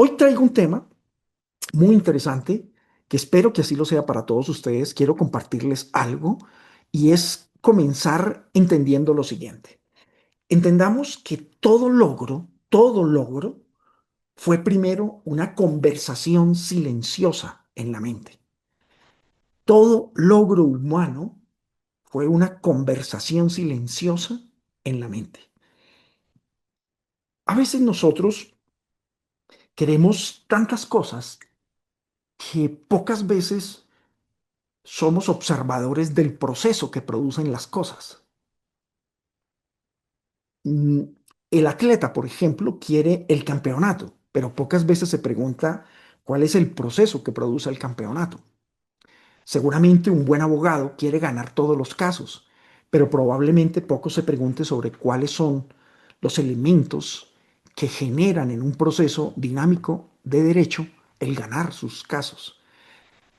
Hoy traigo un tema muy interesante que espero que así lo sea para todos ustedes. Quiero compartirles algo y es comenzar entendiendo lo siguiente. Entendamos que todo logro fue primero una conversación silenciosa en la mente. Todo logro humano fue una conversación silenciosa en la mente. A veces nosotros queremos tantas cosas que pocas veces somos observadores del proceso que producen las cosas. Mm, El atleta, por ejemplo, quiere el campeonato, pero pocas veces se pregunta cuál es el proceso que produce el campeonato. Seguramente un buen abogado quiere ganar todos los casos, pero probablemente poco se pregunte sobre cuáles son los elementos que generan en un proceso dinámico de derecho el ganar sus casos.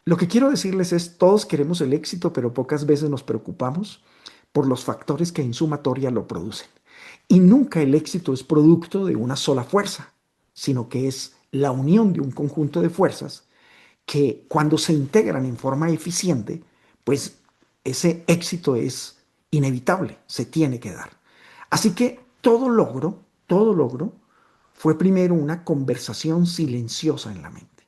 Lo que quiero decirles es, todos queremos el éxito, pero pocas veces nos preocupamos por los factores que en sumatoria lo producen. Y nunca el éxito es producto de una sola fuerza, sino que es la unión de un conjunto de fuerzas que cuando se integran en forma eficiente, pues ese éxito es inevitable, se tiene que dar. Así que todo logro fue primero una conversación silenciosa en la mente.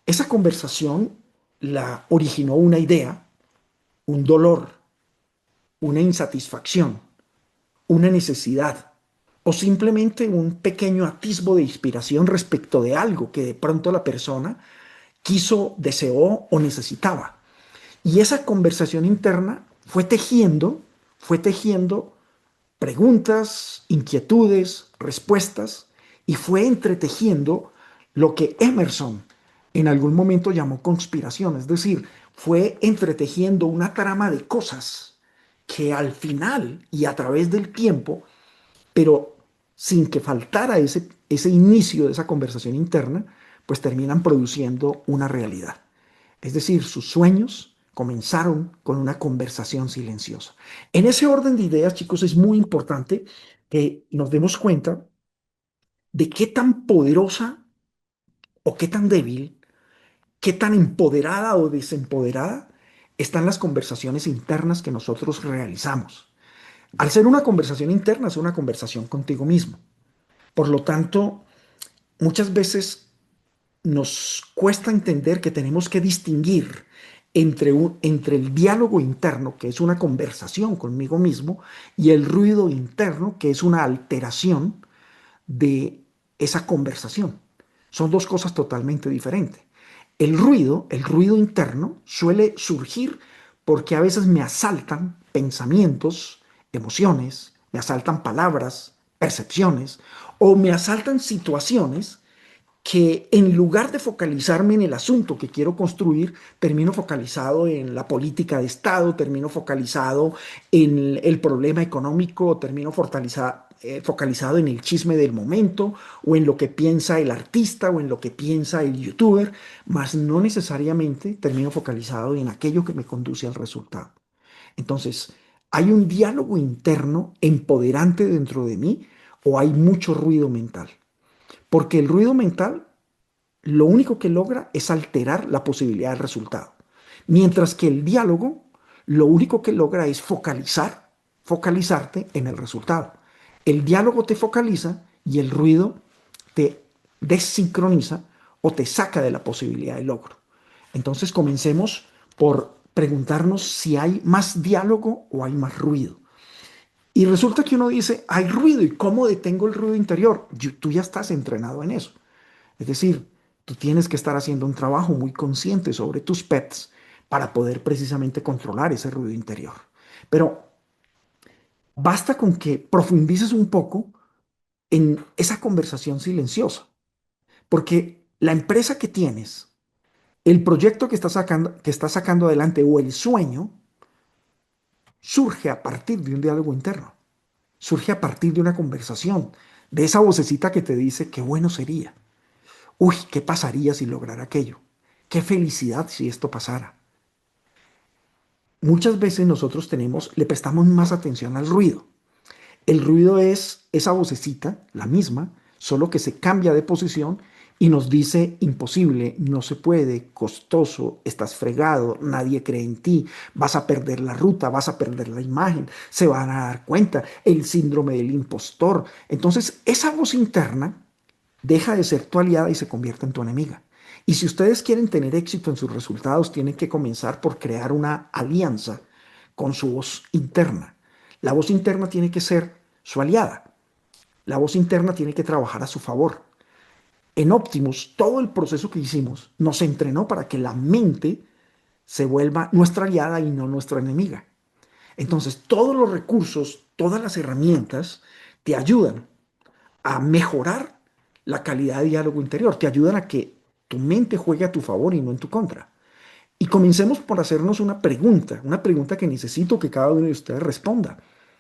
Esa conversación la originó una idea, un dolor, una insatisfacción, una necesidad o simplemente un pequeño atisbo de inspiración respecto de algo que de pronto la persona quiso, deseó o necesitaba. Y esa conversación interna fue tejiendo preguntas, inquietudes, respuestas, y fue entretejiendo lo que Emerson en algún momento llamó conspiración, es decir, fue entretejiendo una trama de cosas que al final y a través del tiempo, pero sin que faltara ese inicio de esa conversación interna, pues terminan produciendo una realidad. Es decir, sus sueños comenzaron con una conversación silenciosa. En ese orden de ideas, chicos, es muy importante que nos demos cuenta de qué tan poderosa o qué tan débil, qué tan empoderada o desempoderada están las conversaciones internas que nosotros realizamos. Al ser una conversación interna, es una conversación contigo mismo. Por lo tanto, muchas veces nos cuesta entender que tenemos que distinguir entre el diálogo interno, que es una conversación conmigo mismo, y el ruido interno, que es una alteración de esa conversación. Son dos cosas totalmente diferentes. El ruido interno, suele surgir porque a veces me asaltan pensamientos, emociones, me asaltan palabras, percepciones, o me asaltan situaciones que en lugar de focalizarme en el asunto que quiero construir, termino focalizado en la política de Estado, termino focalizado en el problema económico, termino focalizado en el chisme del momento o en lo que piensa el artista o en lo que piensa el youtuber, mas no necesariamente termino focalizado en aquello que me conduce al resultado. Entonces, ¿hay un diálogo interno empoderante dentro de mí o hay mucho ruido mental? Porque el ruido mental lo único que logra es alterar la posibilidad del resultado. Mientras que el diálogo lo único que logra es focalizarte en el resultado. El diálogo te focaliza y el ruido te desincroniza o te saca de la posibilidad de logro. Entonces comencemos por preguntarnos si hay más diálogo o hay más ruido. Y resulta que uno dice, hay ruido, ¿y cómo detengo el ruido interior? Tú ya estás entrenado en eso. Es decir, tú tienes que estar haciendo un trabajo muy consciente sobre tus pets para poder precisamente controlar ese ruido interior. Pero basta con que profundices un poco en esa conversación silenciosa, porque la empresa que tienes, el proyecto que estás sacando adelante o el sueño surge a partir de un diálogo interno, surge a partir de una conversación, de esa vocecita que te dice qué bueno sería. Uy, ¿qué pasaría si lograra aquello? Qué felicidad si esto pasara. Muchas veces nosotros le prestamos más atención al ruido. El ruido es esa vocecita, la misma, solo que se cambia de posición y nos dice imposible, no se puede, costoso, estás fregado, nadie cree en ti, vas a perder la ruta, vas a perder la imagen, se van a dar cuenta, el síndrome del impostor. Entonces, esa voz interna deja de ser tu aliada y se convierte en tu enemiga. Y si ustedes quieren tener éxito en sus resultados, tienen que comenzar por crear una alianza con su voz interna. La voz interna tiene que ser su aliada. La voz interna tiene que trabajar a su favor. En Optimus, todo el proceso que hicimos nos entrenó para que la mente se vuelva nuestra aliada y no nuestra enemiga. Entonces, todos los recursos, todas las herramientas te ayudan a mejorar la calidad de diálogo interior, te ayudan a que tu mente juegue a tu favor y no en tu contra. Y comencemos por hacernos una pregunta que necesito que cada uno de ustedes responda.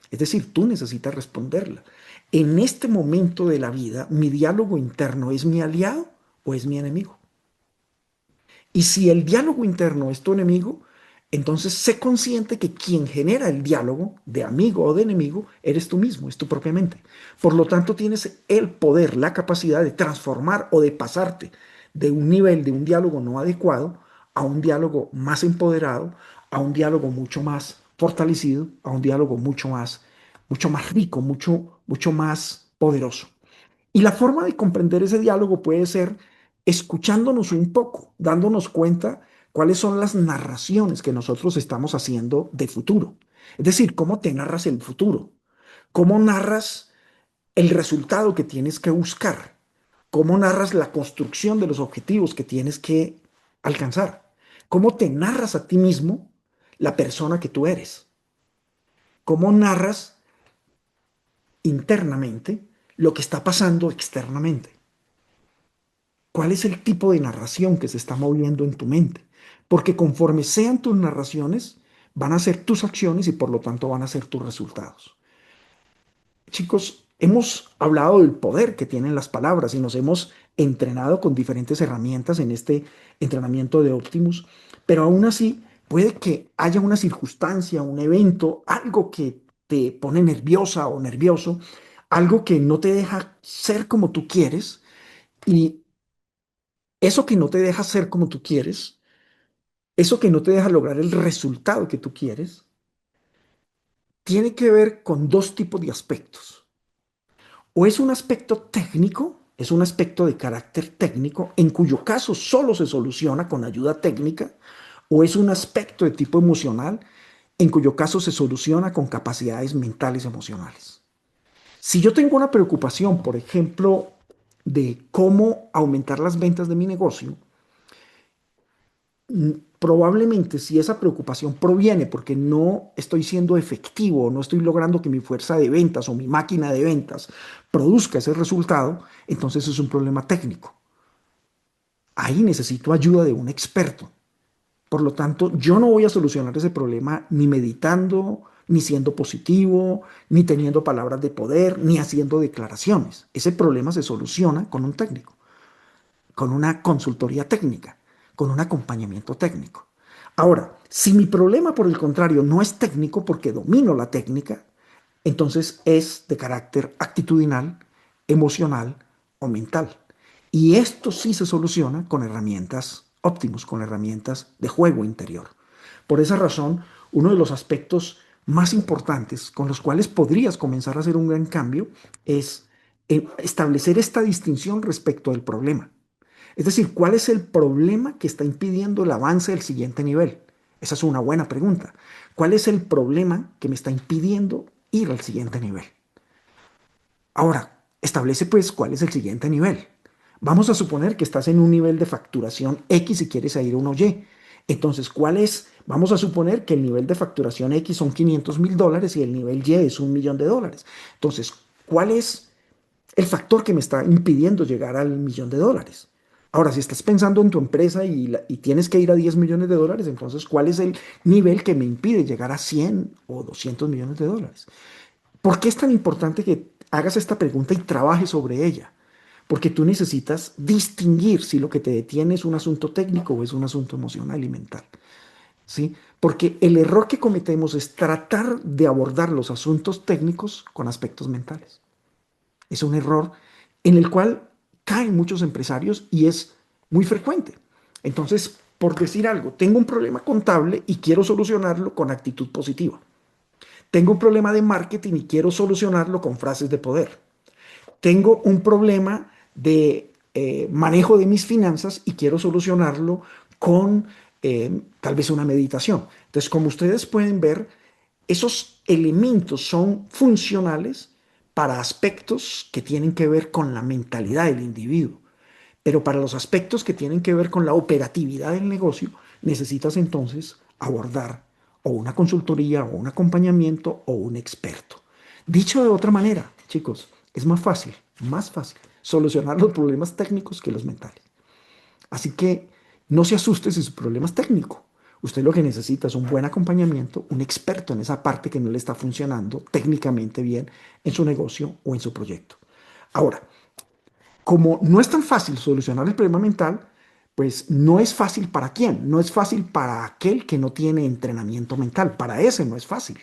Es decir, tú necesitas responderla. En este momento de la vida, ¿mi diálogo interno es mi aliado o es mi enemigo? Y si el diálogo interno es tu enemigo, entonces sé consciente que quien genera el diálogo de amigo o de enemigo eres tú mismo, es tu propia mente. Por lo tanto, tienes el poder, la capacidad de transformar o de pasarte de un nivel de un diálogo no adecuado a un diálogo más empoderado, a un diálogo mucho más fortalecido, a un diálogo mucho más rico, mucho más poderoso. Y la forma de comprender ese diálogo puede ser escuchándonos un poco, dándonos cuenta cuáles son las narraciones que nosotros estamos haciendo de futuro. Es decir, cómo te narras el futuro, cómo narras el resultado que tienes que buscar, cómo narras la construcción de los objetivos que tienes que alcanzar, cómo te narras a ti mismo la persona que tú eres, cómo narras internamente lo que está pasando externamente. ¿Cuál es el tipo de narración que se está moviendo en tu mente? Porque conforme sean tus narraciones, van a ser tus acciones y por lo tanto van a ser tus resultados. Chicos, hemos hablado del poder que tienen las palabras y nos hemos entrenado con diferentes herramientas en este entrenamiento de Optimus, pero aún así puede que haya una circunstancia, un evento, algo que te pone nerviosa o nervioso, algo que no te deja ser como tú quieres y eso que no te deja ser como tú quieres, eso que no te deja lograr el resultado que tú quieres, tiene que ver con dos tipos de aspectos. O es un aspecto técnico, es un aspecto de carácter técnico, en cuyo caso solo se soluciona con ayuda técnica, o es un aspecto de tipo emocional, en cuyo caso se soluciona con capacidades mentales y emocionales. Si yo tengo una preocupación, por ejemplo, de cómo aumentar las ventas de mi negocio, probablemente si esa preocupación proviene porque no estoy siendo efectivo, no estoy logrando que mi fuerza de ventas o mi máquina de ventas produzca ese resultado, entonces es un problema técnico. Ahí necesito ayuda de un experto. Por lo tanto, yo no voy a solucionar ese problema ni meditando, ni siendo positivo, ni teniendo palabras de poder, ni haciendo declaraciones. Ese problema se soluciona con un técnico, con una consultoría técnica, con un acompañamiento técnico. Ahora, si mi problema, por el contrario, no es técnico porque domino la técnica, entonces es de carácter actitudinal, emocional o mental. Y esto sí se soluciona con herramientas óptimos, con herramientas de juego interior. Por esa razón, uno de los aspectos más importantes con los cuales podrías comenzar a hacer un gran cambio es establecer esta distinción respecto del problema. Es decir, ¿cuál es el problema que está impidiendo el avance del siguiente nivel? Esa es una buena pregunta. ¿Cuál es el problema que me está impidiendo ir al siguiente nivel? Ahora, establece pues cuál es el siguiente nivel. Vamos a suponer que estás en un nivel de facturación X y quieres ir a uno Y. Entonces, ¿cuál es? Vamos a suponer que el nivel de facturación X son $500,000 y el nivel Y es $1,000,000. Entonces, ¿cuál es el factor que me está impidiendo llegar al $1,000,000? Ahora, si estás pensando en tu empresa y tienes que ir a $10,000,000, entonces, ¿cuál es el nivel que me impide llegar a 100 o $200,000,000? ¿Por qué es tan importante que hagas esta pregunta y trabajes sobre ella? Porque tú necesitas distinguir si lo que te detiene es un asunto técnico o es un asunto emocional y mental. ¿Sí? Porque el error que cometemos es tratar de abordar los asuntos técnicos con aspectos mentales. Es un error en el cual caen muchos empresarios y es muy frecuente. Entonces, por decir algo, tengo un problema contable y quiero solucionarlo con actitud positiva. Tengo un problema de marketing y quiero solucionarlo con frases de poder. Tengo un problema de manejo de mis finanzas y quiero solucionarlo con tal vez una meditación. Entonces, como ustedes pueden ver, esos elementos son funcionales para aspectos que tienen que ver con la mentalidad del individuo. Pero para los aspectos que tienen que ver con la operatividad del negocio, necesitas entonces abordar o una consultoría o un acompañamiento o un experto. Dicho de otra manera, chicos, es más fácil solucionar los problemas técnicos que los mentales. Así que no se asuste si su problema es técnico. Usted lo que necesita es un buen acompañamiento, un experto en esa parte que no le está funcionando técnicamente bien en su negocio o en su proyecto. Ahora, como no es tan fácil solucionar el problema mental, pues no es fácil para quién, no es fácil para aquel que no tiene entrenamiento mental, para ese no es fácil,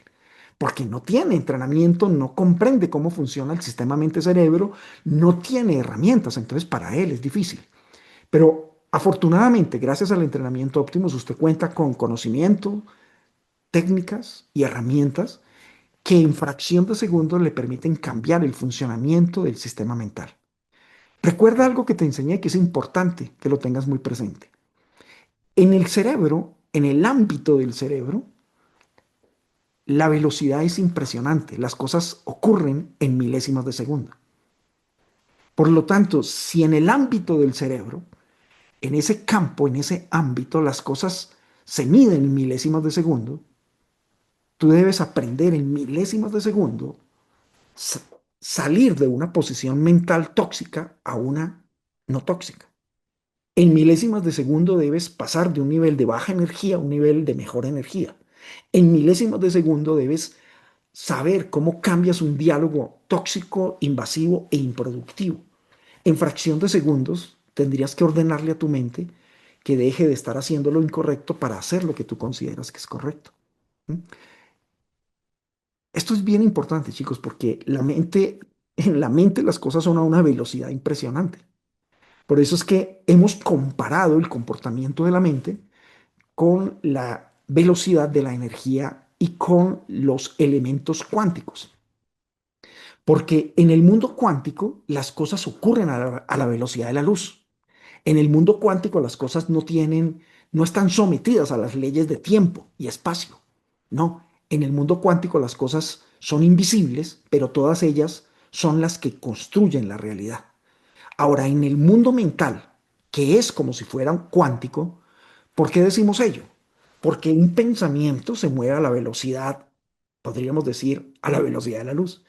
porque no tiene entrenamiento, no comprende cómo funciona el sistema mente-cerebro, no tiene herramientas, entonces para él es difícil. Pero afortunadamente, gracias al entrenamiento Optimus, usted cuenta con conocimiento, técnicas y herramientas que en fracción de segundos le permiten cambiar el funcionamiento del sistema mental. Recuerda algo que te enseñé que es importante que lo tengas muy presente. En el cerebro, en el ámbito del cerebro, la velocidad es impresionante. Las cosas ocurren en milésimas de segundo. Por lo tanto, si en el ámbito del cerebro, en ese campo, en ese ámbito, las cosas se miden en milésimas de segundo, tú debes aprender en milésimas de segundo salir de una posición mental tóxica a una no tóxica. En milésimas de segundo debes pasar de un nivel de baja energía a un nivel de mejor energía. En milésimas de segundo debes saber cómo cambias un diálogo tóxico, invasivo e improductivo. En fracción de segundos tendrías que ordenarle a tu mente que deje de estar haciendo lo incorrecto para hacer lo que tú consideras que es correcto. ¿Mm? Esto es bien importante, chicos, porque en la mente las cosas son a una velocidad impresionante. Por eso es que hemos comparado el comportamiento de la mente con la velocidad de la energía y con los elementos cuánticos. Porque en el mundo cuántico las cosas ocurren a la velocidad de la luz. En el mundo cuántico las cosas no están sometidas a las leyes de tiempo y espacio. No, en el mundo cuántico las cosas son invisibles, pero todas ellas son las que construyen la realidad. Ahora, en el mundo mental, que es como si fuera un cuántico, ¿por qué decimos ello? Porque un pensamiento se mueve a la velocidad, podríamos decir, a la velocidad de la luz.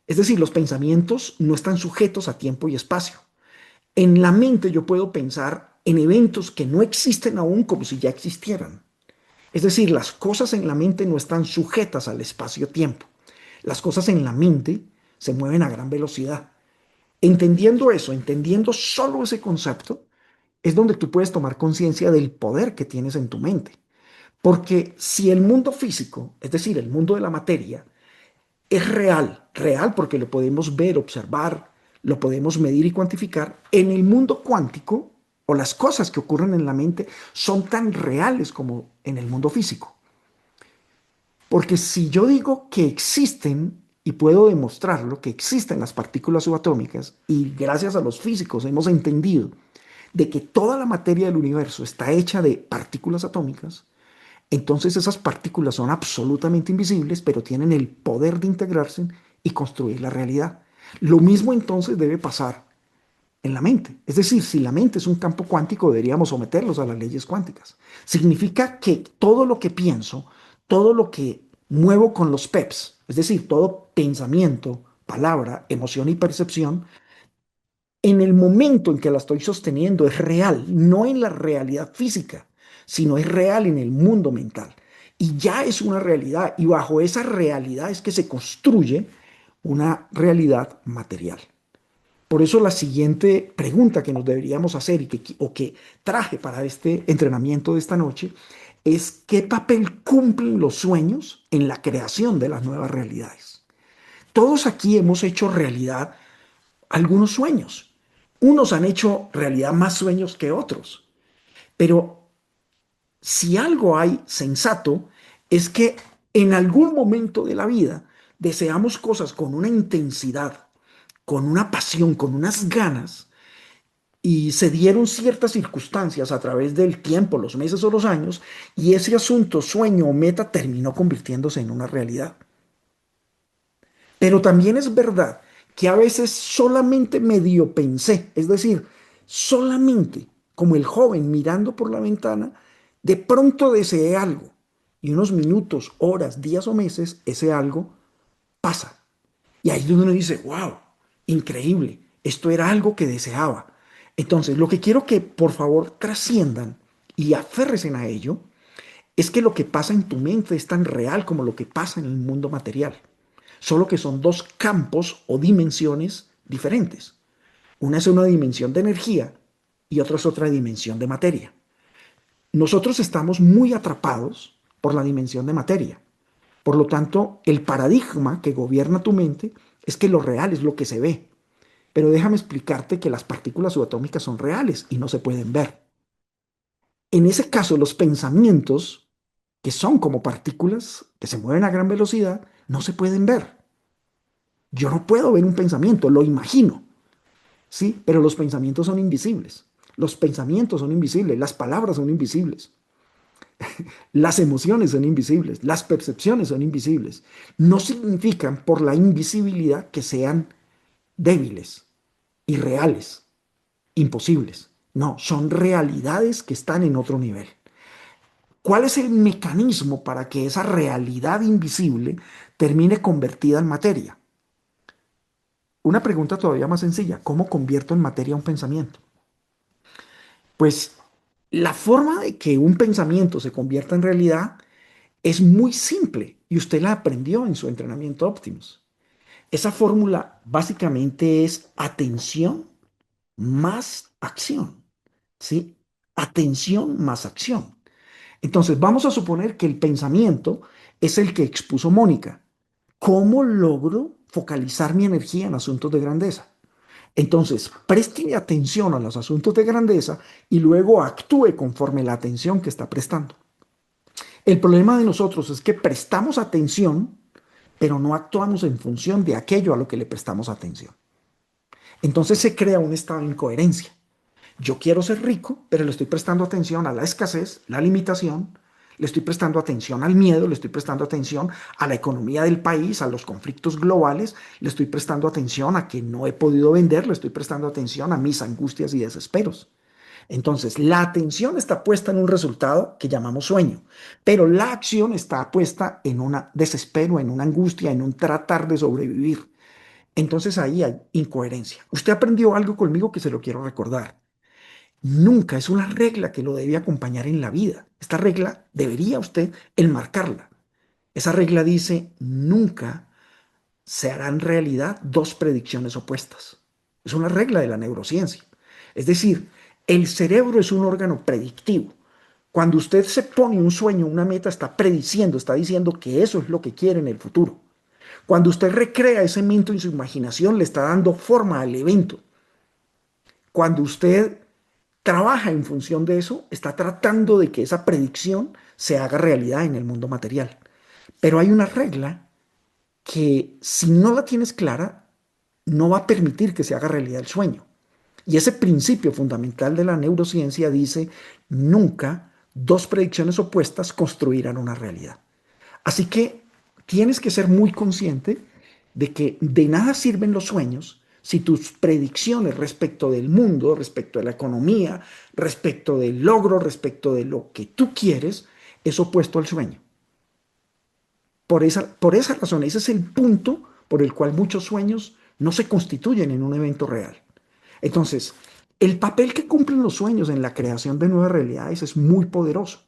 Es decir, los pensamientos no están sujetos a tiempo y espacio. En la mente yo puedo pensar en eventos que no existen aún como si ya existieran. Es decir, las cosas en la mente no están sujetas al espacio-tiempo. Las cosas en la mente se mueven a gran velocidad. Entendiendo eso, entendiendo solo ese concepto, es donde tú puedes tomar conciencia del poder que tienes en tu mente. Porque si el mundo físico, es decir, el mundo de la materia, es real, real porque lo podemos ver, observar, lo podemos medir y cuantificar, en el mundo cuántico o las cosas que ocurren en la mente son tan reales como en el mundo físico. Porque si yo digo que existen y puedo demostrarlo, que existen las partículas subatómicas, y gracias a los físicos hemos entendido de que toda la materia del universo está hecha de partículas atómicas, entonces esas partículas son absolutamente invisibles, pero tienen el poder de integrarse y construir la realidad. Lo mismo entonces debe pasar en la mente. Es decir, si la mente es un campo cuántico, deberíamos someterlos a las leyes cuánticas. Significa que todo lo que pienso, todo lo que muevo con los PEPs, es decir, todo pensamiento, palabra, emoción y percepción, en el momento en que la estoy sosteniendo es real, no en la realidad física, sino es real en el mundo mental. Y ya es una realidad, y bajo esa realidad es que se construye una realidad material. Por eso la siguiente pregunta que nos deberíamos hacer o que traje para este entrenamiento de esta noche es ¿qué papel cumplen los sueños en la creación de las nuevas realidades? Todos aquí hemos hecho realidad algunos sueños. Unos han hecho realidad más sueños que otros, pero si algo hay sensato es que en algún momento de la vida deseamos cosas con una intensidad, con una pasión, con unas ganas, y se dieron ciertas circunstancias a través del tiempo, los meses o los años, y ese asunto, sueño o meta terminó convirtiéndose en una realidad. Pero también es verdad que a veces solamente medio pensé, es decir, solamente como el joven mirando por la ventana, de pronto deseé algo y unos minutos, horas, días o meses, ese algo pasa. Y ahí es donde uno dice, wow, increíble, esto era algo que deseaba. Entonces, lo que quiero que por favor trasciendan y aférresen a ello es que lo que pasa en tu mente es tan real como lo que pasa en el mundo material. Solo que son dos campos o dimensiones diferentes. Una es una dimensión de energía y otra es otra dimensión de materia. Nosotros estamos muy atrapados por la dimensión de materia. Por lo tanto, el paradigma que gobierna tu mente es que lo real es lo que se ve. Pero déjame explicarte que las partículas subatómicas son reales y no se pueden ver. En ese caso, los pensamientos, que son como partículas que se mueven a gran velocidad, no se pueden ver. Yo no puedo ver un pensamiento, lo imagino, ¿sí? Pero los pensamientos son invisibles. Los pensamientos son invisibles, las palabras son invisibles, las emociones son invisibles, las percepciones son invisibles. No significan por la invisibilidad que sean débiles, irreales, imposibles. No, son realidades que están en otro nivel. ¿Cuál es el mecanismo para que esa realidad invisible termine convertida en materia? Una pregunta todavía más sencilla, ¿cómo convierto en materia un pensamiento? Pues la forma de que un pensamiento se convierta en realidad es muy simple y usted la aprendió en su entrenamiento Optimus. Esa fórmula básicamente es atención más acción, ¿sí? Atención más acción. Entonces, vamos a suponer que el pensamiento es el que expuso Mónica. ¿Cómo logro focalizar mi energía en asuntos de grandeza? Entonces, preste atención a los asuntos de grandeza y luego actúe conforme la atención que está prestando. El problema de nosotros es que prestamos atención, pero no actuamos en función de aquello a lo que le prestamos atención. Entonces se crea un estado de incoherencia. Yo quiero ser rico, pero le estoy prestando atención a la escasez, la limitación, le estoy prestando atención al miedo, le estoy prestando atención a la economía del país, a los conflictos globales, le estoy prestando atención a que no he podido vender, le estoy prestando atención a mis angustias y desesperos. Entonces, la atención está puesta en un resultado que llamamos sueño, pero la acción está puesta en un desespero, en una angustia, en un tratar de sobrevivir. Entonces ahí hay incoherencia. Usted aprendió algo conmigo que se lo quiero recordar. Nunca es una regla que lo debe acompañar en la vida. Esta regla debería usted enmarcarla. Esa regla dice, nunca se harán realidad dos predicciones opuestas. Es una regla de la neurociencia. Es decir, el cerebro es un órgano predictivo. Cuando usted se pone un sueño, una meta, está prediciendo, está diciendo que eso es lo que quiere en el futuro. Cuando usted recrea ese evento en su imaginación, le está dando forma al evento. Cuando usted trabaja en función de eso, está tratando de que esa predicción se haga realidad en el mundo material. Pero hay una regla que si no la tienes clara, no va a permitir que se haga realidad el sueño. Y ese principio fundamental de la neurociencia dice, nunca dos predicciones opuestas construirán una realidad. Así que tienes que ser muy consciente de que de nada sirven los sueños si tus predicciones respecto del mundo, respecto de la economía, respecto del logro, respecto de lo que tú quieres, es opuesto al sueño. Por esa razón, ese es el punto por el cual muchos sueños no se constituyen en un evento real. Entonces, el papel que cumplen los sueños en la creación de nuevas realidades es muy poderoso.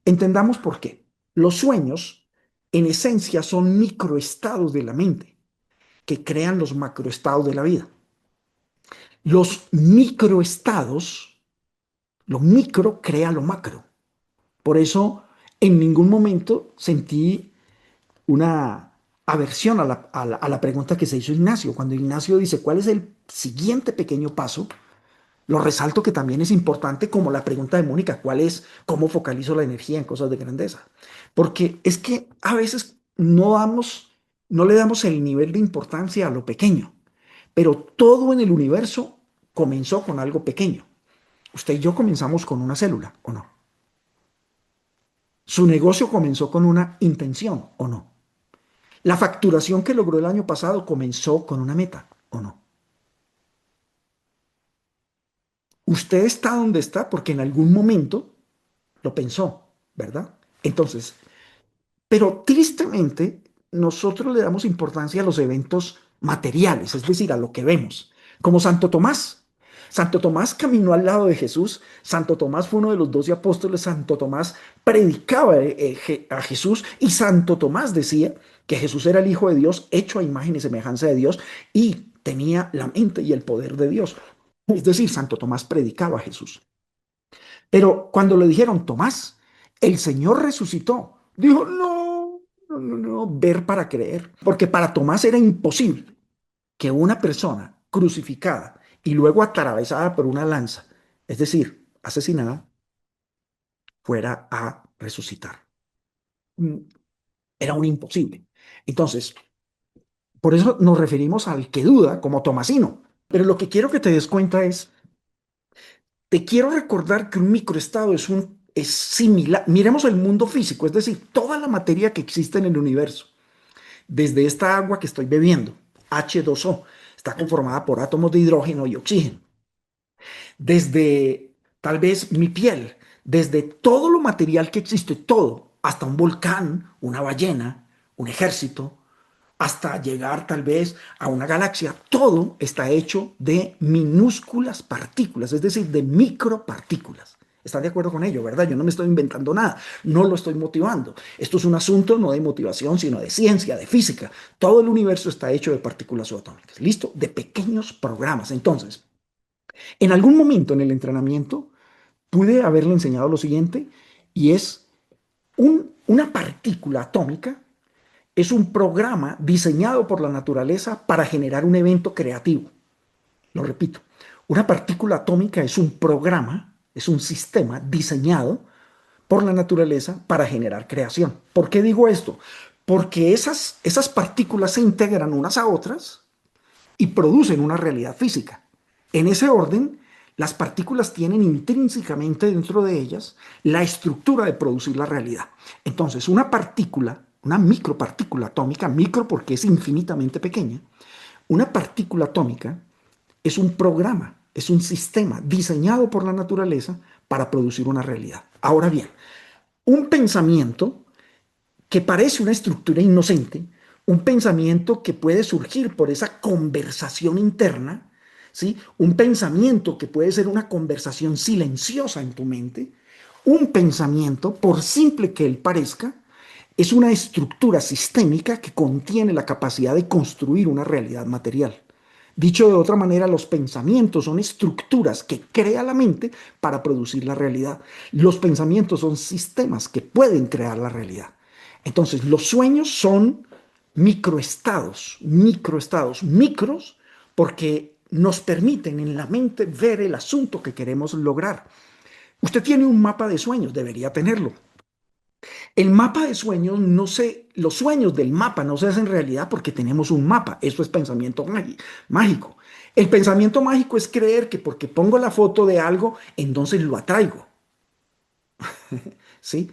Entendamos por qué. Los sueños, en esencia, son microestados de la mente que crean los macroestados de la vida. Los microestados, lo micro crea lo macro. Por eso, en ningún momento sentí una aversión a la pregunta que se hizo Ignacio. Cuando Ignacio dice, ¿cuál es el siguiente pequeño paso? Lo resalto que también es importante como la pregunta de Mónica, ¿cuál es? ¿Cómo focalizo la energía en cosas de grandeza? Porque es que a veces no le damos el nivel de importancia a lo pequeño, pero todo en el universo comenzó con algo pequeño. Usted y yo comenzamos con una célula, ¿o no? Su negocio comenzó con una intención, ¿o no? La facturación que logró el año pasado comenzó con una meta, ¿o no? Usted está donde está porque en algún momento lo pensó, ¿verdad? Entonces, pero tristemente, nosotros le damos importancia a los eventos materiales, es decir, a lo que vemos, como Santo Tomás. Santo Tomás caminó al lado de Jesús, Santo Tomás fue uno de los 12 apóstoles, Santo Tomás predicaba a Jesús y Santo Tomás decía que Jesús era el Hijo de Dios, hecho a imagen y semejanza de Dios y tenía la mente y el poder de Dios. Es decir, Santo Tomás predicaba a Jesús. Pero cuando le dijeron, Tomás, el Señor resucitó, dijo, no, no, no, no, ver para creer. Porque para Tomás era imposible que una persona crucificada y luego atravesada por una lanza, es decir, asesinada, fuera a resucitar. Mm, Era un imposible. Entonces, por eso nos referimos al que duda como tomasino. Pero lo que quiero que te des cuenta es, te quiero recordar que un microestado es similar. Miremos el mundo físico, es decir, toda la materia que existe en el universo, desde esta agua que estoy bebiendo, H2O, está conformada por átomos de hidrógeno y oxígeno. Desde tal vez mi piel, desde todo lo material que existe, todo, hasta un volcán, una ballena, un ejército, hasta llegar tal vez a una galaxia, todo está hecho de minúsculas partículas, es decir, de micropartículas. ¿Están de acuerdo con ello, verdad? Yo no me estoy inventando nada, no lo estoy motivando. Esto es un asunto no de motivación, sino de ciencia, de física. Todo el universo está hecho de partículas subatómicas, ¿listo? De pequeños programas. Entonces, en algún momento en el entrenamiento pude haberle enseñado lo siguiente, y es una partícula atómica es un programa diseñado por la naturaleza para generar un evento creativo. Lo repito, una partícula atómica es un programa, es un sistema diseñado por la naturaleza para generar creación. ¿Por qué digo esto? Porque esas partículas se integran unas a otras y producen una realidad física. En ese orden, las partículas tienen intrínsecamente dentro de ellas la estructura de producir la realidad. Entonces, una partícula, una micropartícula atómica, micro porque es infinitamente pequeña, una partícula atómica es un programa, es un sistema diseñado por la naturaleza para producir una realidad. Ahora bien, un pensamiento que parece una estructura inocente, un pensamiento que puede surgir por esa conversación interna, ¿sí? Un pensamiento que puede ser una conversación silenciosa en tu mente, un pensamiento, por simple que él parezca, es una estructura sistémica que contiene la capacidad de construir una realidad material. Dicho de otra manera, los pensamientos son estructuras que crea la mente para producir la realidad. Los pensamientos son sistemas que pueden crear la realidad. Entonces, los sueños son microestados, micros, porque nos permiten en la mente ver el asunto que queremos lograr. Usted tiene un mapa de sueños, debería tenerlo. El mapa de sueños no se, los sueños del mapa no se hacen realidad porque tenemos un mapa. Eso es pensamiento mágico. El pensamiento mágico es creer que porque pongo la foto de algo, entonces lo atraigo. ¿Sí?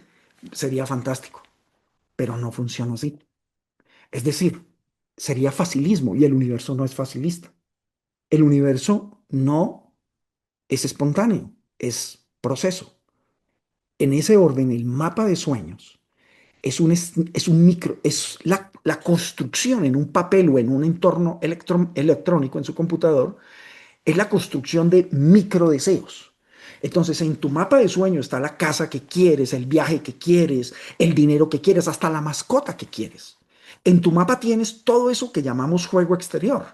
Sería fantástico, pero no funciona así. Es decir, sería facilismo y el universo no es facilista. El universo no es espontáneo, es proceso. En ese orden, el mapa de sueños es un micro, es la construcción en un papel o en un entorno electrónico en su computador, es la construcción de micro deseos. Entonces, en tu mapa de sueño está la casa que quieres, el viaje que quieres, el dinero que quieres, hasta la mascota que quieres. En tu mapa tienes todo eso que llamamos juego exterior.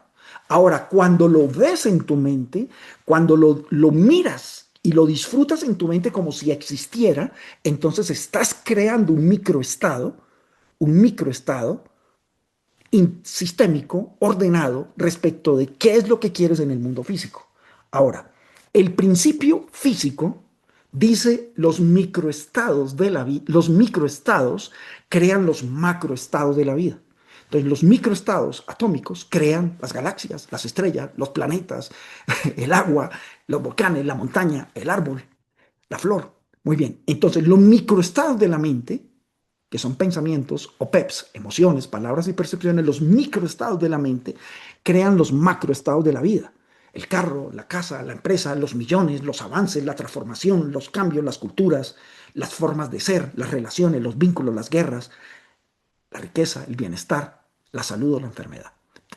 Ahora, cuando lo ves en tu mente, cuando lo miras y lo disfrutas en tu mente como si existiera, entonces estás creando un microestado sistémico, ordenado, respecto de qué es lo que quieres en el mundo físico. Ahora, El principio físico dice los microestados de la vida, los microestados crean los macroestados de la vida. Entonces, los microestados atómicos crean las galaxias, las estrellas, los planetas, el agua, los volcanes, la montaña, el árbol, la flor. Muy bien. Entonces, los microestados de la mente, que son pensamientos o PEPs, emociones, palabras y percepciones, los microestados de la mente crean los macroestados de la vida. El carro, la casa, la empresa, los millones, los avances, la transformación, los cambios, las culturas, las formas de ser, las relaciones, los vínculos, las guerras, la riqueza, el bienestar, la salud o la enfermedad.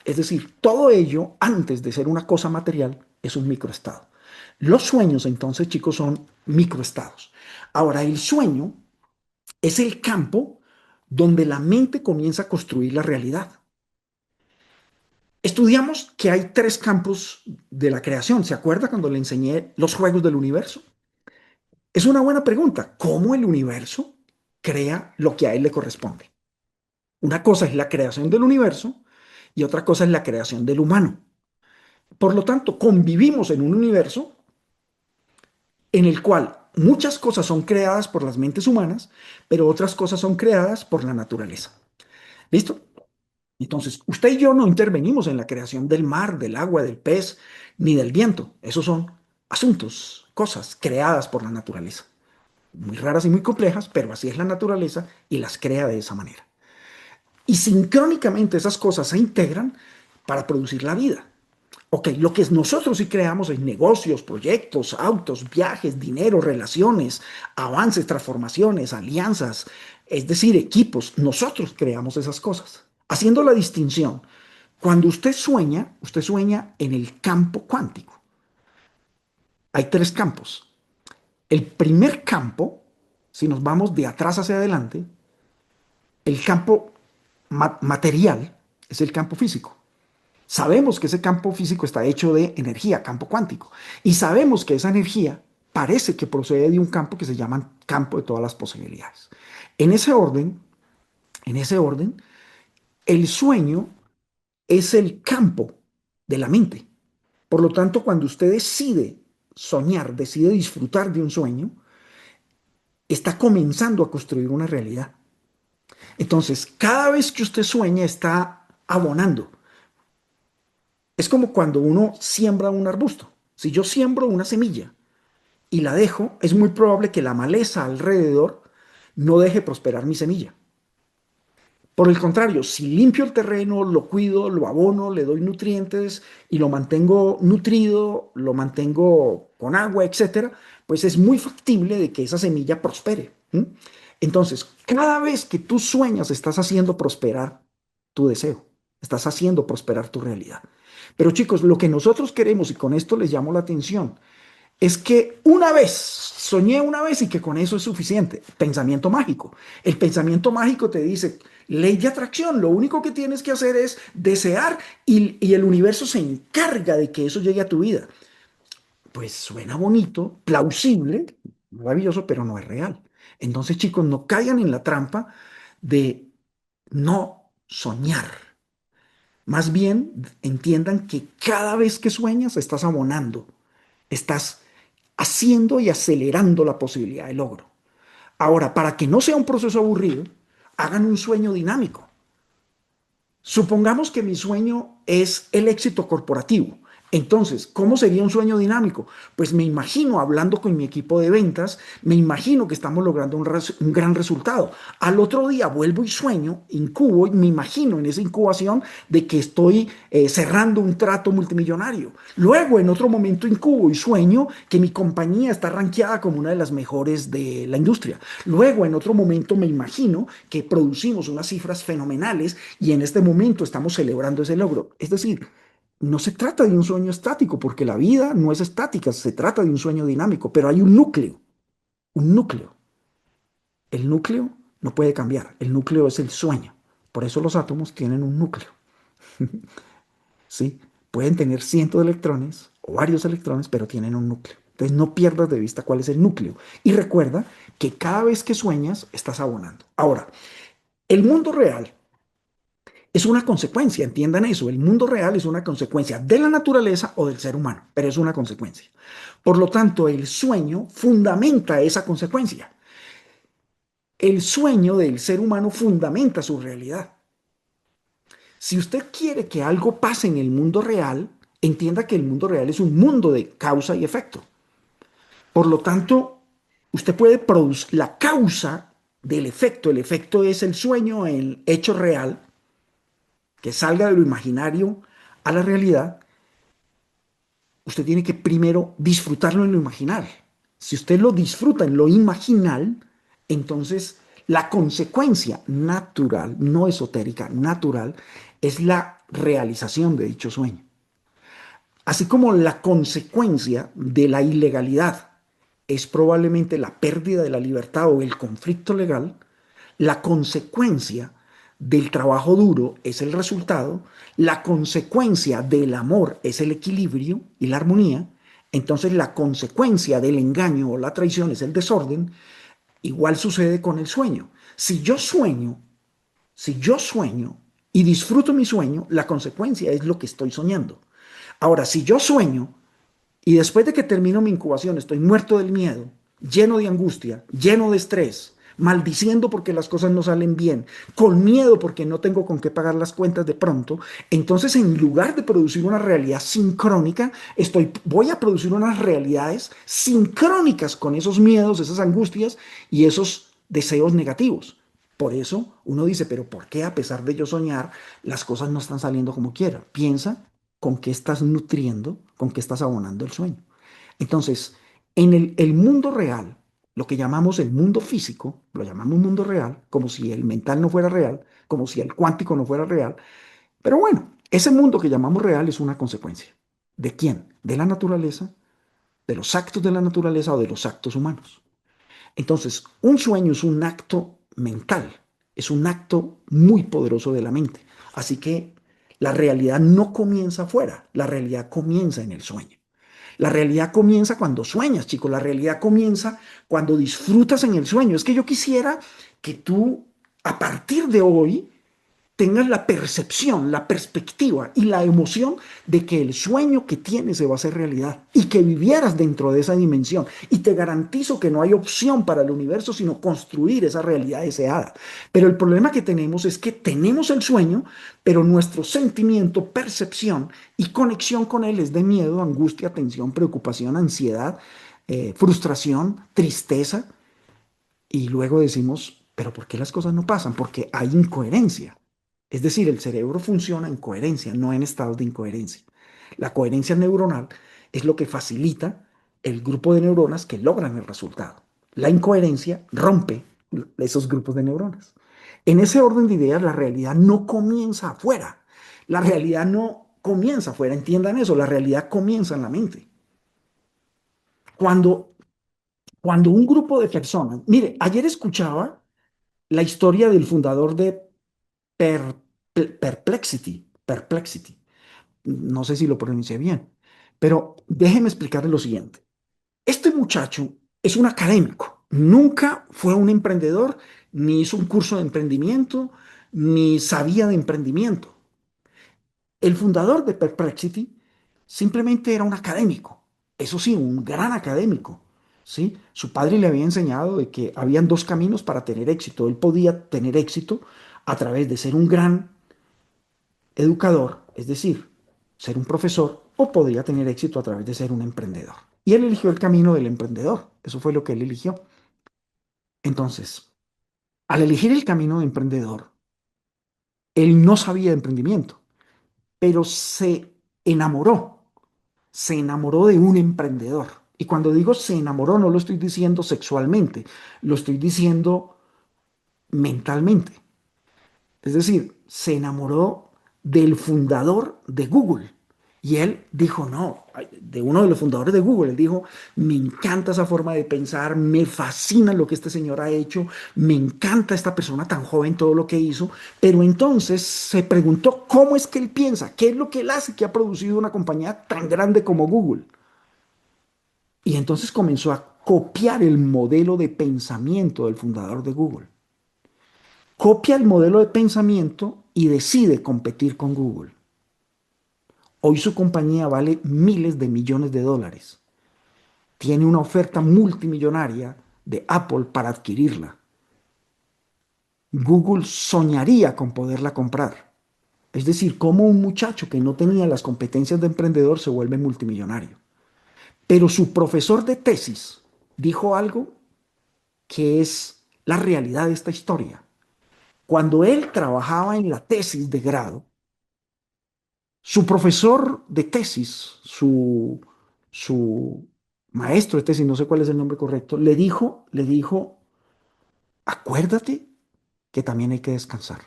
Es decir, todo ello, antes de ser una cosa material, es un microestado. Los sueños, entonces, chicos, son microestados. Ahora, el sueño es el campo donde la mente comienza a construir la realidad. Estudiamos que hay tres campos de la creación. ¿Se acuerda cuando le enseñé los juegos del universo? Es una buena pregunta. ¿Cómo el universo crea lo que a él le corresponde? Una cosa es la creación del universo y otra cosa es la creación del humano. Por lo tanto, convivimos en un universo en el cual muchas cosas son creadas por las mentes humanas, pero otras cosas son creadas por la naturaleza. ¿Listo? Entonces, usted y yo no intervenimos en la creación del mar, del agua, del pez, ni del viento. Esos son asuntos, cosas creadas por la naturaleza. Muy raras y muy complejas, pero así es la naturaleza y las crea de esa manera. Y sincrónicamente esas cosas se integran para producir la vida. Ok, lo que nosotros sí creamos es negocios, proyectos, autos, viajes, dinero, relaciones, avances, transformaciones, alianzas, es decir, equipos. Nosotros creamos esas cosas. Haciendo la distinción, cuando usted sueña en el campo cuántico. Hay tres campos. El primer campo, si nos vamos de atrás hacia adelante, el campo material es el campo físico. Sabemos que ese campo físico está hecho de energía, campo cuántico. Y sabemos que esa energía parece que procede de un campo que se llama campo de todas las posibilidades. En ese orden, en ese orden, el sueño es el campo de la mente. Por lo tanto, cuando usted decide soñar, decide disfrutar de un sueño, está comenzando a construir una realidad. Entonces, cada vez que usted sueña, está abonando. Es como cuando uno siembra un arbusto. Si yo siembro una semilla y la dejo, es muy probable que la maleza alrededor no deje prosperar mi semilla. Por el contrario, si limpio el terreno, lo cuido, lo abono, le doy nutrientes y lo mantengo nutrido, lo mantengo con agua, etcétera, pues es muy factible de que esa semilla prospere. ¿Mm? Entonces, cada vez que tú sueñas, estás haciendo prosperar tu deseo, estás haciendo prosperar tu realidad. Pero chicos, lo que nosotros queremos, y con esto les llamo la atención, es que una vez, soñé una vez y que con eso es suficiente. Pensamiento mágico. El pensamiento mágico te dice, ley de atracción, lo único que tienes que hacer es desear y el universo se encarga de que eso llegue a tu vida. Pues suena bonito, plausible, maravilloso, pero no es real. Entonces, chicos, no caigan en la trampa de no soñar. Más bien, entiendan que cada vez que sueñas estás abonando, estás haciendo y acelerando la posibilidad de logro. Ahora, para que no sea un proceso aburrido, hagan un sueño dinámico. Supongamos que mi sueño es el éxito corporativo. Entonces, ¿cómo sería un sueño dinámico? Pues me imagino hablando con mi equipo de ventas, me imagino que estamos logrando un gran resultado. Al otro día vuelvo y sueño, incubo y me imagino en esa incubación de que estoy cerrando un trato multimillonario. Luego, en otro momento, incubo y sueño que mi compañía está rankeada como una de las mejores de la industria. Luego, en otro momento, me imagino que producimos unas cifras fenomenales y en este momento estamos celebrando ese logro. Es decir, no se trata de un sueño estático, porque la vida no es estática, se trata de un sueño dinámico, pero hay un núcleo, un núcleo. El núcleo no puede cambiar, el núcleo es el sueño. Por eso los átomos tienen un núcleo. ¿Sí? Pueden tener cientos de electrones o varios electrones, pero tienen un núcleo. Entonces no pierdas de vista cuál es el núcleo. Y recuerda que cada vez que sueñas, estás abonando. Ahora, el mundo real Es una consecuencia, entiendan eso. El mundo real es una consecuencia de la naturaleza o del ser humano, pero es una consecuencia. Por lo tanto, el sueño fundamenta esa consecuencia. El sueño del ser humano fundamenta su realidad. Si usted quiere que algo pase en el mundo real, entienda que el mundo real es un mundo de causa y efecto. Por lo tanto, usted puede producir la causa del efecto. El efecto es el sueño, el hecho real, que salga de lo imaginario a la realidad. Usted tiene que primero disfrutarlo en lo imaginal. Si usted lo disfruta en lo imaginal, entonces la consecuencia natural, no esotérica, natural, es la realización de dicho sueño. Así como la consecuencia de la ilegalidad es probablemente la pérdida de la libertad o el conflicto legal, la consecuencia del trabajo duro es el resultado, la consecuencia del amor es el equilibrio y la armonía, entonces la consecuencia del engaño o la traición es el desorden. Igual sucede con el sueño. Si yo sueño y disfruto mi sueño, la consecuencia es lo que estoy soñando. Ahora, si yo sueño y después de que termino mi incubación estoy muerto del miedo, lleno de angustia, lleno de estrés, maldiciendo porque las cosas no salen bien, con miedo porque no tengo con qué pagar las cuentas de pronto, entonces en lugar de producir una realidad sincrónica, voy a producir unas realidades sincrónicas con esos miedos, esas angustias y esos deseos negativos. Por eso uno dice, pero ¿por qué a pesar de yo soñar las cosas no están saliendo como quiera? Piensa con qué estás nutriendo, con qué estás abonando el sueño. Entonces, en el mundo real, lo que llamamos el mundo físico, lo llamamos mundo real, como si el mental no fuera real, como si el cuántico no fuera real. Pero bueno, ese mundo que llamamos real es una consecuencia. ¿De quién? De la naturaleza, de los actos de la naturaleza o de los actos humanos. Entonces, un sueño es un acto mental, es un acto muy poderoso de la mente. Así que la realidad no comienza afuera, la realidad comienza en el sueño. La realidad comienza cuando sueñas, chicos. La realidad comienza cuando disfrutas en el sueño. Es que yo quisiera que tú, a partir de hoy, tengas la percepción, la perspectiva y la emoción de que el sueño que tienes se va a hacer realidad y que vivieras dentro de esa dimensión. Y te garantizo que no hay opción para el universo sino construir esa realidad deseada. Pero el problema que tenemos es que tenemos el sueño, pero nuestro sentimiento, percepción y conexión con él es de miedo, angustia, tensión, preocupación, ansiedad, frustración, tristeza. Y luego decimos, pero ¿por qué las cosas no pasan? Porque hay incoherencia. Es decir, el cerebro funciona en coherencia, no en estados de incoherencia. La coherencia neuronal es lo que facilita el grupo de neuronas que logran el resultado. La incoherencia rompe esos grupos de neuronas. En ese orden de ideas, la realidad no comienza afuera. La realidad no comienza afuera, entiendan eso, la realidad comienza en la mente. Cuando, cuando un grupo de personas, mire, ayer escuchaba la historia del fundador de Per- Perplexity. No sé si lo pronuncié bien, pero déjeme explicarle lo siguiente. Este muchacho es un académico, nunca fue un emprendedor, ni hizo un curso de emprendimiento, ni sabía de emprendimiento. El fundador de Perplexity simplemente era un académico, eso sí, un gran académico. ¿Sí? Su padre le había enseñado de que habían dos caminos para tener éxito. Él podía tener éxito a través de ser un gran educador, es decir, ser un profesor, o podría tener éxito a través de ser un emprendedor. Y él eligió el camino del emprendedor, eso fue lo que él eligió. Entonces, al elegir el camino de emprendedor, él no sabía de emprendimiento, pero se enamoró de un emprendedor. Y cuando digo se enamoró, no lo estoy diciendo sexualmente, lo estoy diciendo mentalmente. Es decir, se enamoró del fundador de Google. Y él dijo, no, de uno de los fundadores de Google, él dijo, me encanta esa forma de pensar, me fascina lo que este señor ha hecho, me encanta esta persona tan joven, todo lo que hizo, pero entonces se preguntó cómo es que él piensa, qué es lo que él hace que ha producido una compañía tan grande como Google. Y entonces comenzó a copiar el modelo de pensamiento del fundador de Google. Copia el modelo de pensamiento y decide competir con Google. Hoy su compañía vale miles de millones de dólares. Tiene una oferta multimillonaria de Apple para adquirirla. Google soñaría con poderla comprar. Es decir, cómo un muchacho que no tenía las competencias de emprendedor se vuelve multimillonario. Pero su profesor de tesis dijo algo que es la realidad de esta historia. Cuando él trabajaba en la tesis de grado, su profesor de tesis, su maestro de tesis, no sé cuál es el nombre correcto, le dijo, acuérdate que también hay que descansar,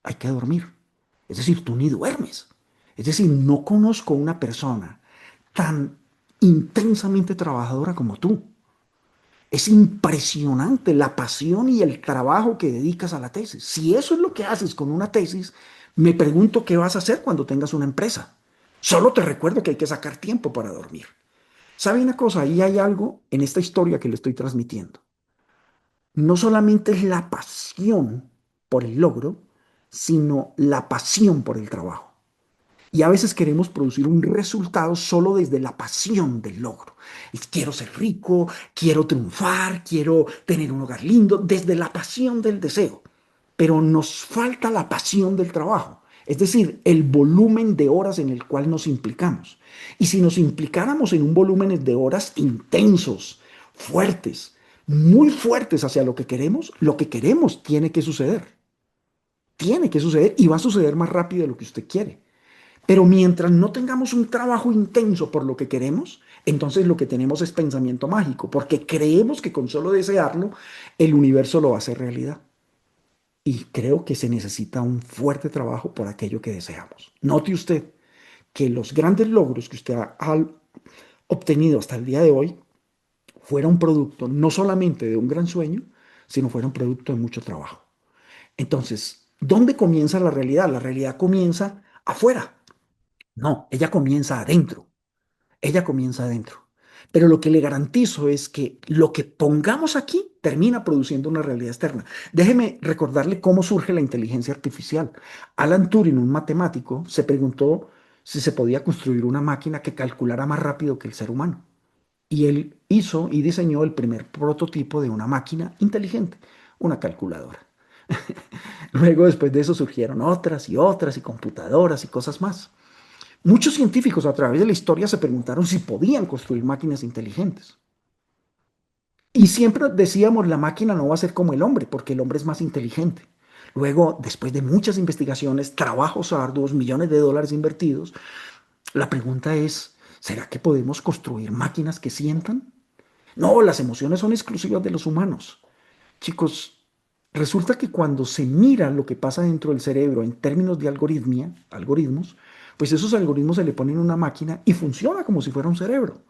hay que dormir. Es decir, tú ni duermes. Es decir, no conozco una persona tan intensamente trabajadora como tú. Es impresionante la pasión y el trabajo que dedicas a la tesis. Si eso es lo que haces con una tesis, me pregunto qué vas a hacer cuando tengas una empresa. Solo te recuerdo que hay que sacar tiempo para dormir. ¿Sabe una cosa? Ahí hay algo en esta historia que le estoy transmitiendo. No solamente es la pasión por el logro, sino la pasión por el trabajo. Y a veces queremos producir un resultado solo desde la pasión del logro. Y quiero ser rico, quiero triunfar, quiero tener un hogar lindo, desde la pasión del deseo. Pero nos falta la pasión del trabajo, es decir, el volumen de horas en el cual nos implicamos. Y si nos implicáramos en un volumen de horas intensos, fuertes, muy fuertes hacia lo que queremos tiene que suceder. Tiene que suceder y va a suceder más rápido de lo que usted quiere. Pero mientras no tengamos un trabajo intenso por lo que queremos, entonces lo que tenemos es pensamiento mágico, porque creemos que con solo desearlo, el universo lo va a hacer realidad. Y creo que se necesita un fuerte trabajo por aquello que deseamos. Note usted que los grandes logros que usted ha obtenido hasta el día de hoy fueron producto no solamente de un gran sueño, sino fueron producto de mucho trabajo. Entonces, ¿dónde comienza la realidad? La realidad comienza afuera. No, ella comienza adentro. Ella comienza adentro. Pero lo que le garantizo es que lo que pongamos aquí termina produciendo una realidad externa. Déjeme recordarle cómo surge la inteligencia artificial. Alan Turing, un matemático, se preguntó si se podía construir una máquina que calculara más rápido que el ser humano. Y él hizo y diseñó el primer prototipo de una máquina inteligente, una calculadora. Luego, después de eso, surgieron otras y otras y computadoras y cosas más. Muchos científicos a través de la historia se preguntaron si podían construir máquinas inteligentes. Y siempre decíamos, la máquina no va a ser como el hombre, porque el hombre es más inteligente. Luego, después de muchas investigaciones, trabajos arduos, millones de dólares invertidos, la pregunta es, ¿será que podemos construir máquinas que sientan? No, las emociones son exclusivas de los humanos. Chicos, resulta que cuando se mira lo que pasa dentro del cerebro en términos de algoritmos, pues esos algoritmos se le ponen a una máquina y funciona como si fuera un cerebro.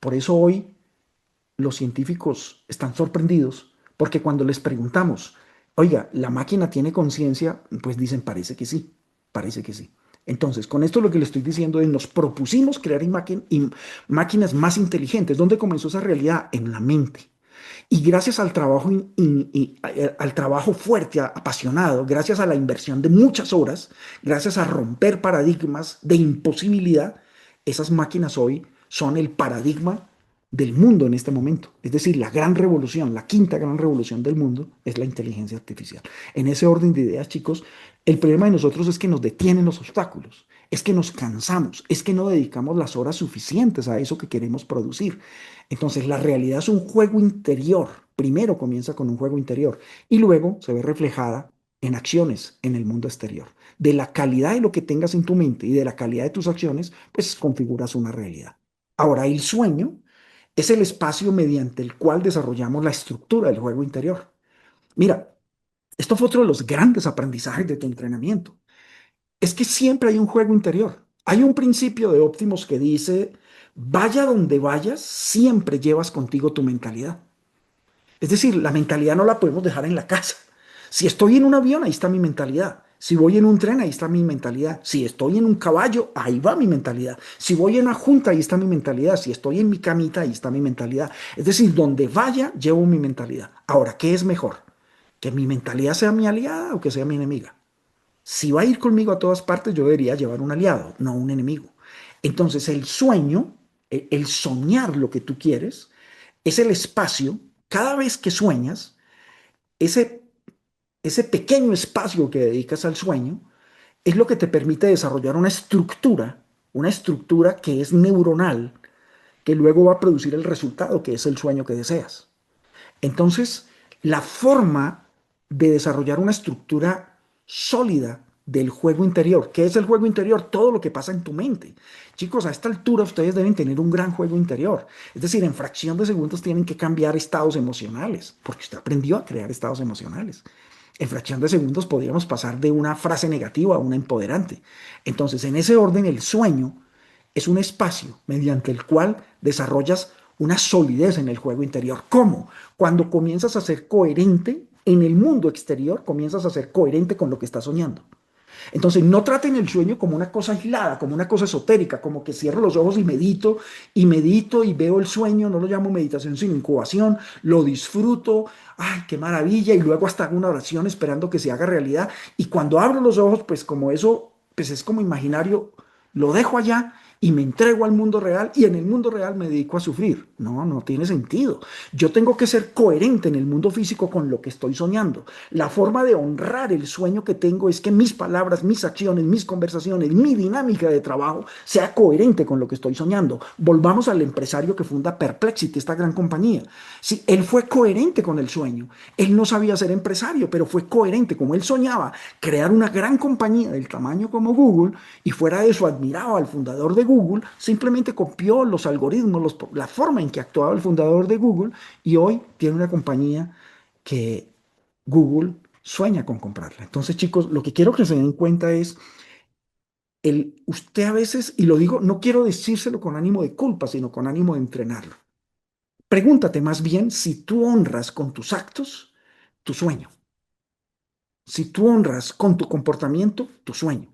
Por eso hoy los científicos están sorprendidos porque cuando les preguntamos, oiga, ¿la máquina tiene conciencia? Pues dicen, parece que sí, parece que sí. Entonces, con esto lo que le estoy diciendo es, nos propusimos crear máquinas más inteligentes. ¿Dónde comenzó esa realidad? En la mente. Y gracias al trabajo, al trabajo fuerte, apasionado, gracias a la inversión de muchas horas, gracias a romper paradigmas de imposibilidad, esas máquinas hoy son el paradigma del mundo en este momento. Es decir, la gran revolución, la quinta gran revolución del mundo es la inteligencia artificial. En ese orden de ideas, chicos, el problema de nosotros es que nos detienen los obstáculos, es que nos cansamos, es que no dedicamos las horas suficientes a eso que queremos producir. Entonces, la realidad es un juego interior. Primero comienza con un juego interior y luego se ve reflejada en acciones en el mundo exterior. De la calidad de lo que tengas en tu mente y de la calidad de tus acciones, pues configuras una realidad. Ahora, el sueño es el espacio mediante el cual desarrollamos la estructura del juego interior. Mira, esto fue otro de los grandes aprendizajes de tu entrenamiento. Es que siempre hay un juego interior. Hay un principio de Optimus que dice, vaya donde vayas, siempre llevas contigo tu mentalidad. Es decir, la mentalidad no la podemos dejar en la casa. Si estoy en un avión, ahí está mi mentalidad. Si voy en un tren, ahí está mi mentalidad. Si estoy en un caballo, ahí va mi mentalidad. Si voy en una junta, ahí está mi mentalidad. Si estoy en mi camita, ahí está mi mentalidad. Es decir, donde vaya, llevo mi mentalidad. Ahora, ¿qué es mejor? ¿Que mi mentalidad sea mi aliada o que sea mi enemiga? Si va a ir conmigo a todas partes, yo debería llevar un aliado, no un enemigo. Entonces, el sueño, el soñar lo que tú quieres, es el espacio, cada vez que sueñas, ese, ese pequeño espacio que dedicas al sueño, es lo que te permite desarrollar una estructura que es neuronal, que luego va a producir el resultado que es el sueño que deseas. Entonces, la forma de desarrollar una estructura sólida del juego interior. ¿Qué es el juego interior? Todo lo que pasa en tu mente. Chicos, a esta altura ustedes deben tener un gran juego interior. Es decir, en fracción de segundos tienen que cambiar estados emocionales, porque usted aprendió a crear estados emocionales. En fracción de segundos podríamos pasar de una frase negativa a una empoderante. Entonces, en ese orden, el sueño es un espacio mediante el cual desarrollas una solidez en el juego interior. ¿Cómo? Cuando comienzas a ser coherente en el mundo exterior, comienzas a ser coherente con lo que estás soñando. Entonces, no traten el sueño como una cosa aislada, como una cosa esotérica, como que cierro los ojos y medito y veo el sueño, no lo llamo meditación, sino incubación, lo disfruto, ay, qué maravilla, y luego hasta hago una oración esperando que se haga realidad. Y cuando abro los ojos, pues como eso, pues es como imaginario, lo dejo allá y me entrego al mundo real y en el mundo real me dedico a sufrir. No, no tiene sentido. Yo tengo que ser coherente en el mundo físico con lo que estoy soñando. La forma de honrar el sueño que tengo es que mis palabras, mis acciones, mis conversaciones, mi dinámica de trabajo sea coherente con lo que estoy soñando. Volvamos al empresario que funda Perplexity, esta gran compañía. Sí, él fue coherente con el sueño. Él no sabía ser empresario, pero fue coherente como él soñaba crear una gran compañía del tamaño como Google y fuera de eso admiraba al fundador de Google, simplemente copió los algoritmos, la forma en que actuaba el fundador de Google y hoy tiene una compañía que Google sueña con comprarla. Entonces, chicos, lo que quiero que se den cuenta es usted a veces, y lo digo, no quiero decírselo con ánimo de culpa, sino con ánimo de entrenarlo. Pregúntate más bien si tú honras con tus actos tu sueño, si tú honras con tu comportamiento tu sueño.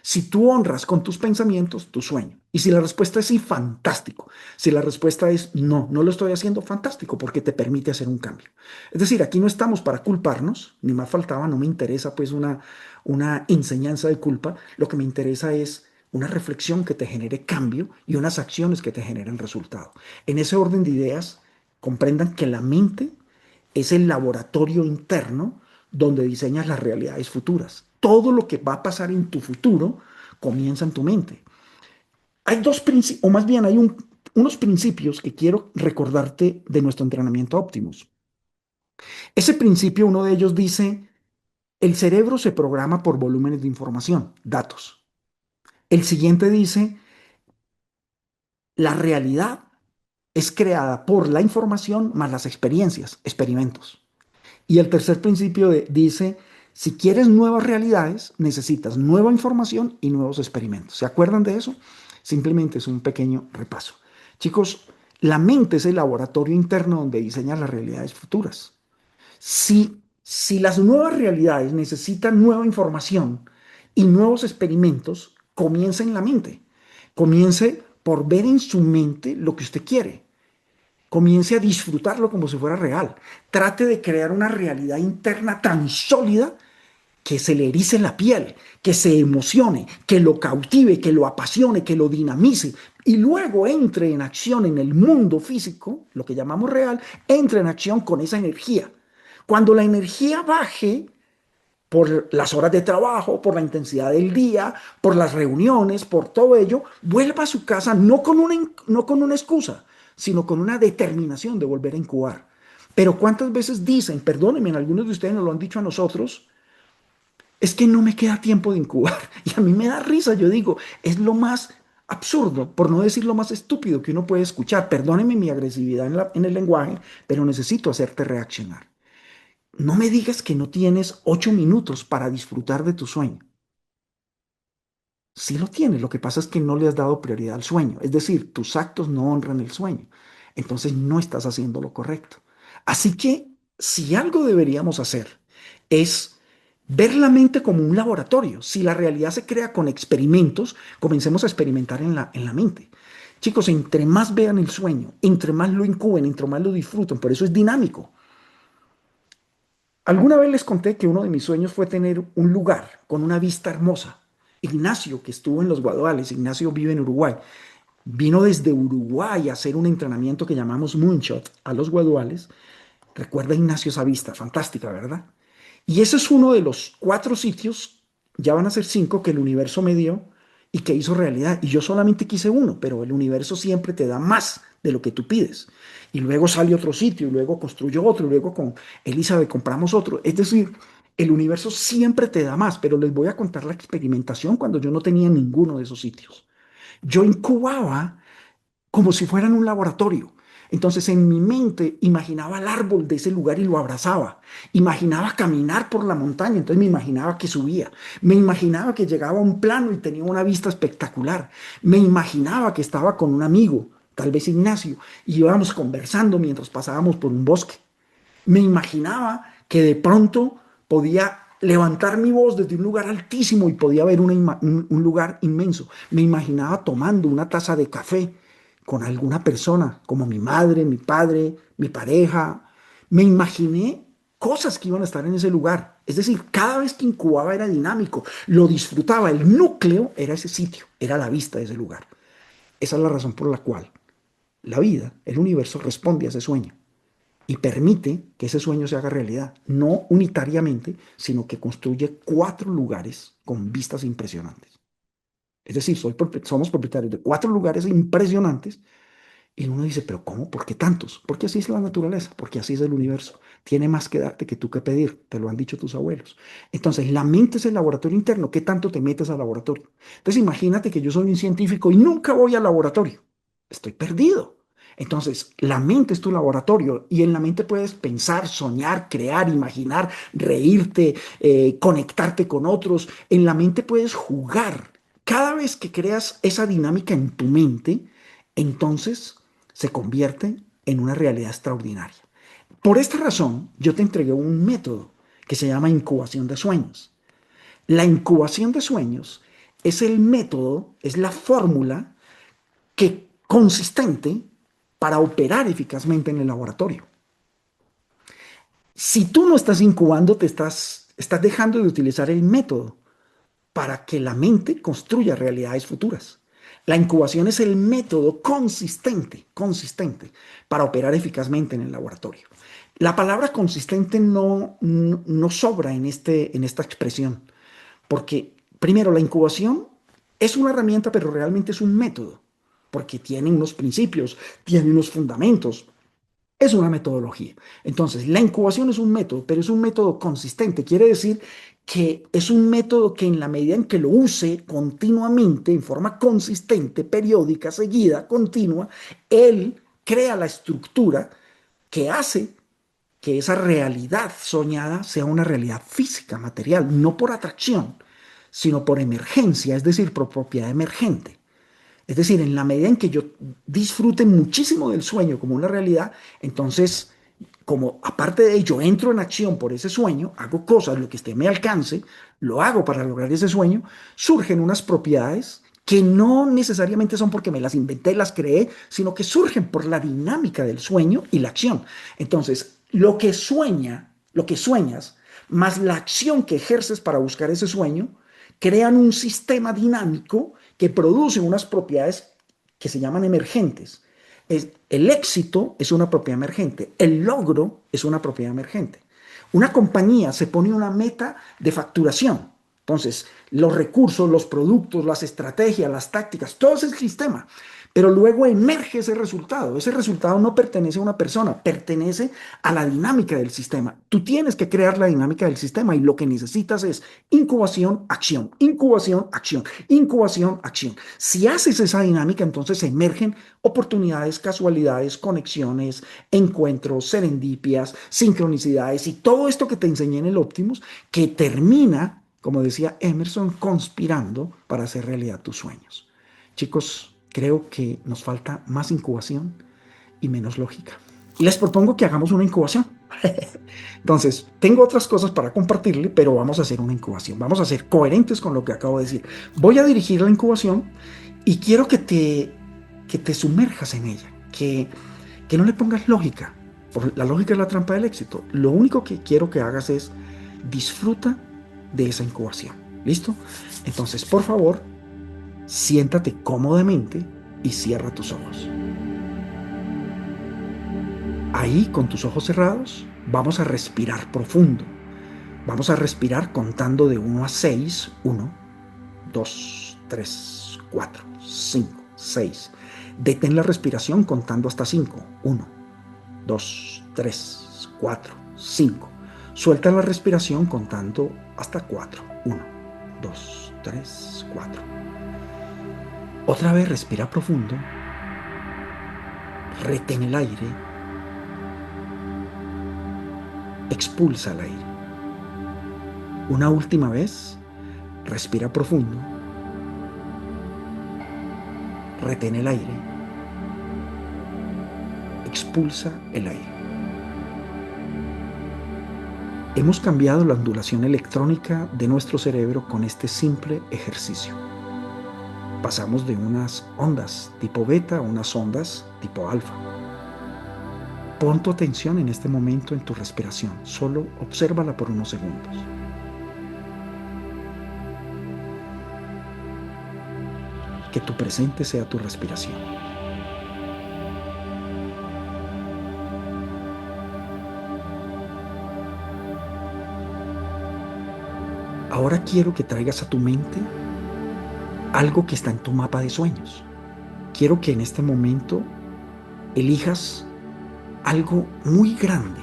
Si tú honras con tus pensamientos tu sueño. Y si la respuesta es sí, fantástico. Si la respuesta es no, no lo estoy haciendo, fantástico, porque te permite hacer un cambio. Es decir, aquí no estamos para culparnos, ni más faltaba, no me interesa pues una enseñanza de culpa. Lo que me interesa es una reflexión que te genere cambio y unas acciones que te generen resultado. En ese orden de ideas, comprendan que la mente es el laboratorio interno donde diseñas las realidades futuras. Todo lo que va a pasar en tu futuro comienza en tu mente. Hay dos principios, o más bien hay unos principios que quiero recordarte de nuestro entrenamiento Optimus. Ese principio, uno de ellos dice, el cerebro se programa por volúmenes de información, datos. El siguiente dice, la realidad es creada por la información más las experiencias, experimentos. Y el tercer principio dice, si quieres nuevas realidades, necesitas nueva información y nuevos experimentos. ¿Se acuerdan de eso? Simplemente es un pequeño repaso. Chicos, la mente es el laboratorio interno donde diseñas las realidades futuras. Si las nuevas realidades necesitan nueva información y nuevos experimentos, comienza en la mente. Comience por ver en su mente lo que usted quiere. Comience a disfrutarlo como si fuera real. Trate de crear una realidad interna tan sólida que se le erice la piel, que se emocione, que lo cautive, que lo apasione, que lo dinamice. Y luego entre en acción en el mundo físico, lo que llamamos real, entre en acción con esa energía. Cuando la energía baje por las horas de trabajo, por la intensidad del día, por las reuniones, por todo ello, vuelva a su casa no con una excusa, sino con una determinación de volver a incubar. Pero ¿cuántas veces dicen, perdónenme, algunos de ustedes nos lo han dicho a nosotros, es que no me queda tiempo de incubar? Y a mí me da risa, yo digo, es lo más absurdo, por no decir lo más estúpido que uno puede escuchar. Perdónenme mi agresividad en el lenguaje, pero necesito hacerte reaccionar. No me digas que no tienes 8 minutos para disfrutar de tu sueño. Sí lo tienes, lo que pasa es que no le has dado prioridad al sueño. Es decir, tus actos no honran el sueño. Entonces no estás haciendo lo correcto. Así que si algo deberíamos hacer es ver la mente como un laboratorio. Si la realidad se crea con experimentos, comencemos a experimentar en la mente. Chicos, entre más vean el sueño, entre más lo incuben, entre más lo disfruten, por eso es dinámico. Alguna vez les conté que uno de mis sueños fue tener un lugar con una vista hermosa. Ignacio, que estuvo en los Guaduales, Ignacio vive en Uruguay, vino desde Uruguay a hacer un entrenamiento que llamamos Moonshot a los Guaduales. Recuerda Ignacio esa vista, fantástica, ¿verdad? Y ese es uno de los 4 sitios, ya van a ser 5 que el universo me dio y que hizo realidad. Y yo solamente quise uno, pero el universo siempre te da más de lo que tú pides. Y luego sale otro sitio, y luego construyo otro, y luego con Elizabeth compramos otro. Es decir, el universo siempre te da más, pero les voy a contar la experimentación cuando yo no tenía ninguno de esos sitios. Yo incubaba como si fuera en un laboratorio. Entonces en mi mente imaginaba el árbol de ese lugar y lo abrazaba. Imaginaba caminar por la montaña, entonces me imaginaba que subía. Me imaginaba que llegaba a un plano y tenía una vista espectacular. Me imaginaba que estaba con un amigo, tal vez Ignacio, y íbamos conversando mientras pasábamos por un bosque. Me imaginaba que de pronto podía levantar mi voz desde un lugar altísimo y podía ver un lugar inmenso. Me imaginaba tomando una taza de café con alguna persona, como mi madre, mi padre, mi pareja. Me imaginé cosas que iban a estar en ese lugar. Es decir, cada vez que incubaba era dinámico, lo disfrutaba. El núcleo era ese sitio, era la vista de ese lugar. Esa es la razón por la cual la vida, el universo, responde a ese sueño y permite que ese sueño se haga realidad, no unitariamente, sino que construye 4 lugares con vistas impresionantes. Es decir, somos propietarios de 4 lugares impresionantes y uno dice, pero ¿cómo? ¿Por qué tantos? Porque así es la naturaleza, porque así es el universo. Tiene más que darte que tú que pedir, te lo han dicho tus abuelos. Entonces, la mente es el laboratorio interno. ¿Qué tanto te metes al laboratorio? Entonces, imagínate que yo soy un científico y nunca voy al laboratorio. Estoy perdido. Entonces, la mente es tu laboratorio y en la mente puedes pensar, soñar, crear, imaginar, reírte, conectarte con otros. En la mente puedes jugar. Cada vez que creas esa dinámica en tu mente, entonces se convierte en una realidad extraordinaria. Por esta razón, yo te entregué un método que se llama incubación de sueños. La incubación de sueños es el método, es la fórmula que consistente para operar eficazmente en el laboratorio. Si tú no estás incubando, estás dejando de utilizar el método para que la mente construya realidades futuras. La incubación es el método consistente para operar eficazmente en el laboratorio. La palabra consistente no sobra en esta expresión, porque primero la incubación es una herramienta, pero realmente es un método, porque tiene unos principios, tiene unos fundamentos, es una metodología. Entonces, la incubación es un método, pero es un método consistente. Quiere decir que es un método que en la medida en que lo use continuamente, en forma consistente, periódica, seguida, continua, él crea la estructura que hace que esa realidad soñada sea una realidad física, material, no por atracción, sino por emergencia, es decir, por propiedad emergente. Es decir, en la medida en que yo disfrute muchísimo del sueño como una realidad, entonces, como aparte de ello entro en acción por ese sueño, hago cosas, lo que esté a mi alcance, lo hago para lograr ese sueño, surgen unas propiedades que no necesariamente son porque me las inventé, las creé, sino que surgen por la dinámica del sueño y la acción. Entonces, lo que sueñas, más la acción que ejerces para buscar ese sueño, crean un sistema dinámico que produce unas propiedades que se llaman emergentes. El éxito es una propiedad emergente, el logro es una propiedad emergente. Una compañía se pone una meta de facturación. Entonces, los recursos, los productos, las estrategias, las tácticas, todo es el sistema. Pero luego emerge ese resultado. Ese resultado no pertenece a una persona, pertenece a la dinámica del sistema. Tú tienes que crear la dinámica del sistema y lo que necesitas es incubación, acción, incubación, acción, incubación, acción. Si haces esa dinámica, entonces emergen oportunidades, casualidades, conexiones, encuentros, serendipias, sincronicidades y todo esto que te enseñé en el Optimus que termina, como decía Emerson, conspirando para hacer realidad tus sueños. Chicos, creo que nos falta más incubación y menos lógica. Y les propongo que hagamos una incubación. Entonces, tengo otras cosas para compartirle, pero vamos a hacer una incubación. Vamos a ser coherentes con lo que acabo de decir. Voy a dirigir la incubación y quiero que te sumerjas en ella, que no le pongas lógica, por la lógica de la trampa del éxito. Lo único que quiero que hagas es disfruta de esa incubación. ¿Listo? Entonces, por favor, siéntate cómodamente y cierra tus ojos. Ahí, con tus ojos cerrados, vamos a respirar profundo. Vamos a respirar contando de 1 a 6. 1, 2, 3, 4, 5, 6. Detén la respiración contando hasta 5. 1, 2, 3, 4, 5. Suelta la respiración contando hasta 4. 1, 2, 3, 4. Otra vez respira profundo. Retén el aire. Expulsa el aire. Una última vez. Respira profundo. Retén el aire. Expulsa el aire. Hemos cambiado la ondulación electrónica de nuestro cerebro con este simple ejercicio. Pasamos de unas ondas tipo beta a unas ondas tipo alfa. Pon tu atención en este momento en tu respiración. Solo obsérvala por unos segundos. Que tu presente sea tu respiración. Ahora quiero que traigas a tu mente algo que está en tu mapa de sueños. Quiero que en este momento elijas algo muy grande.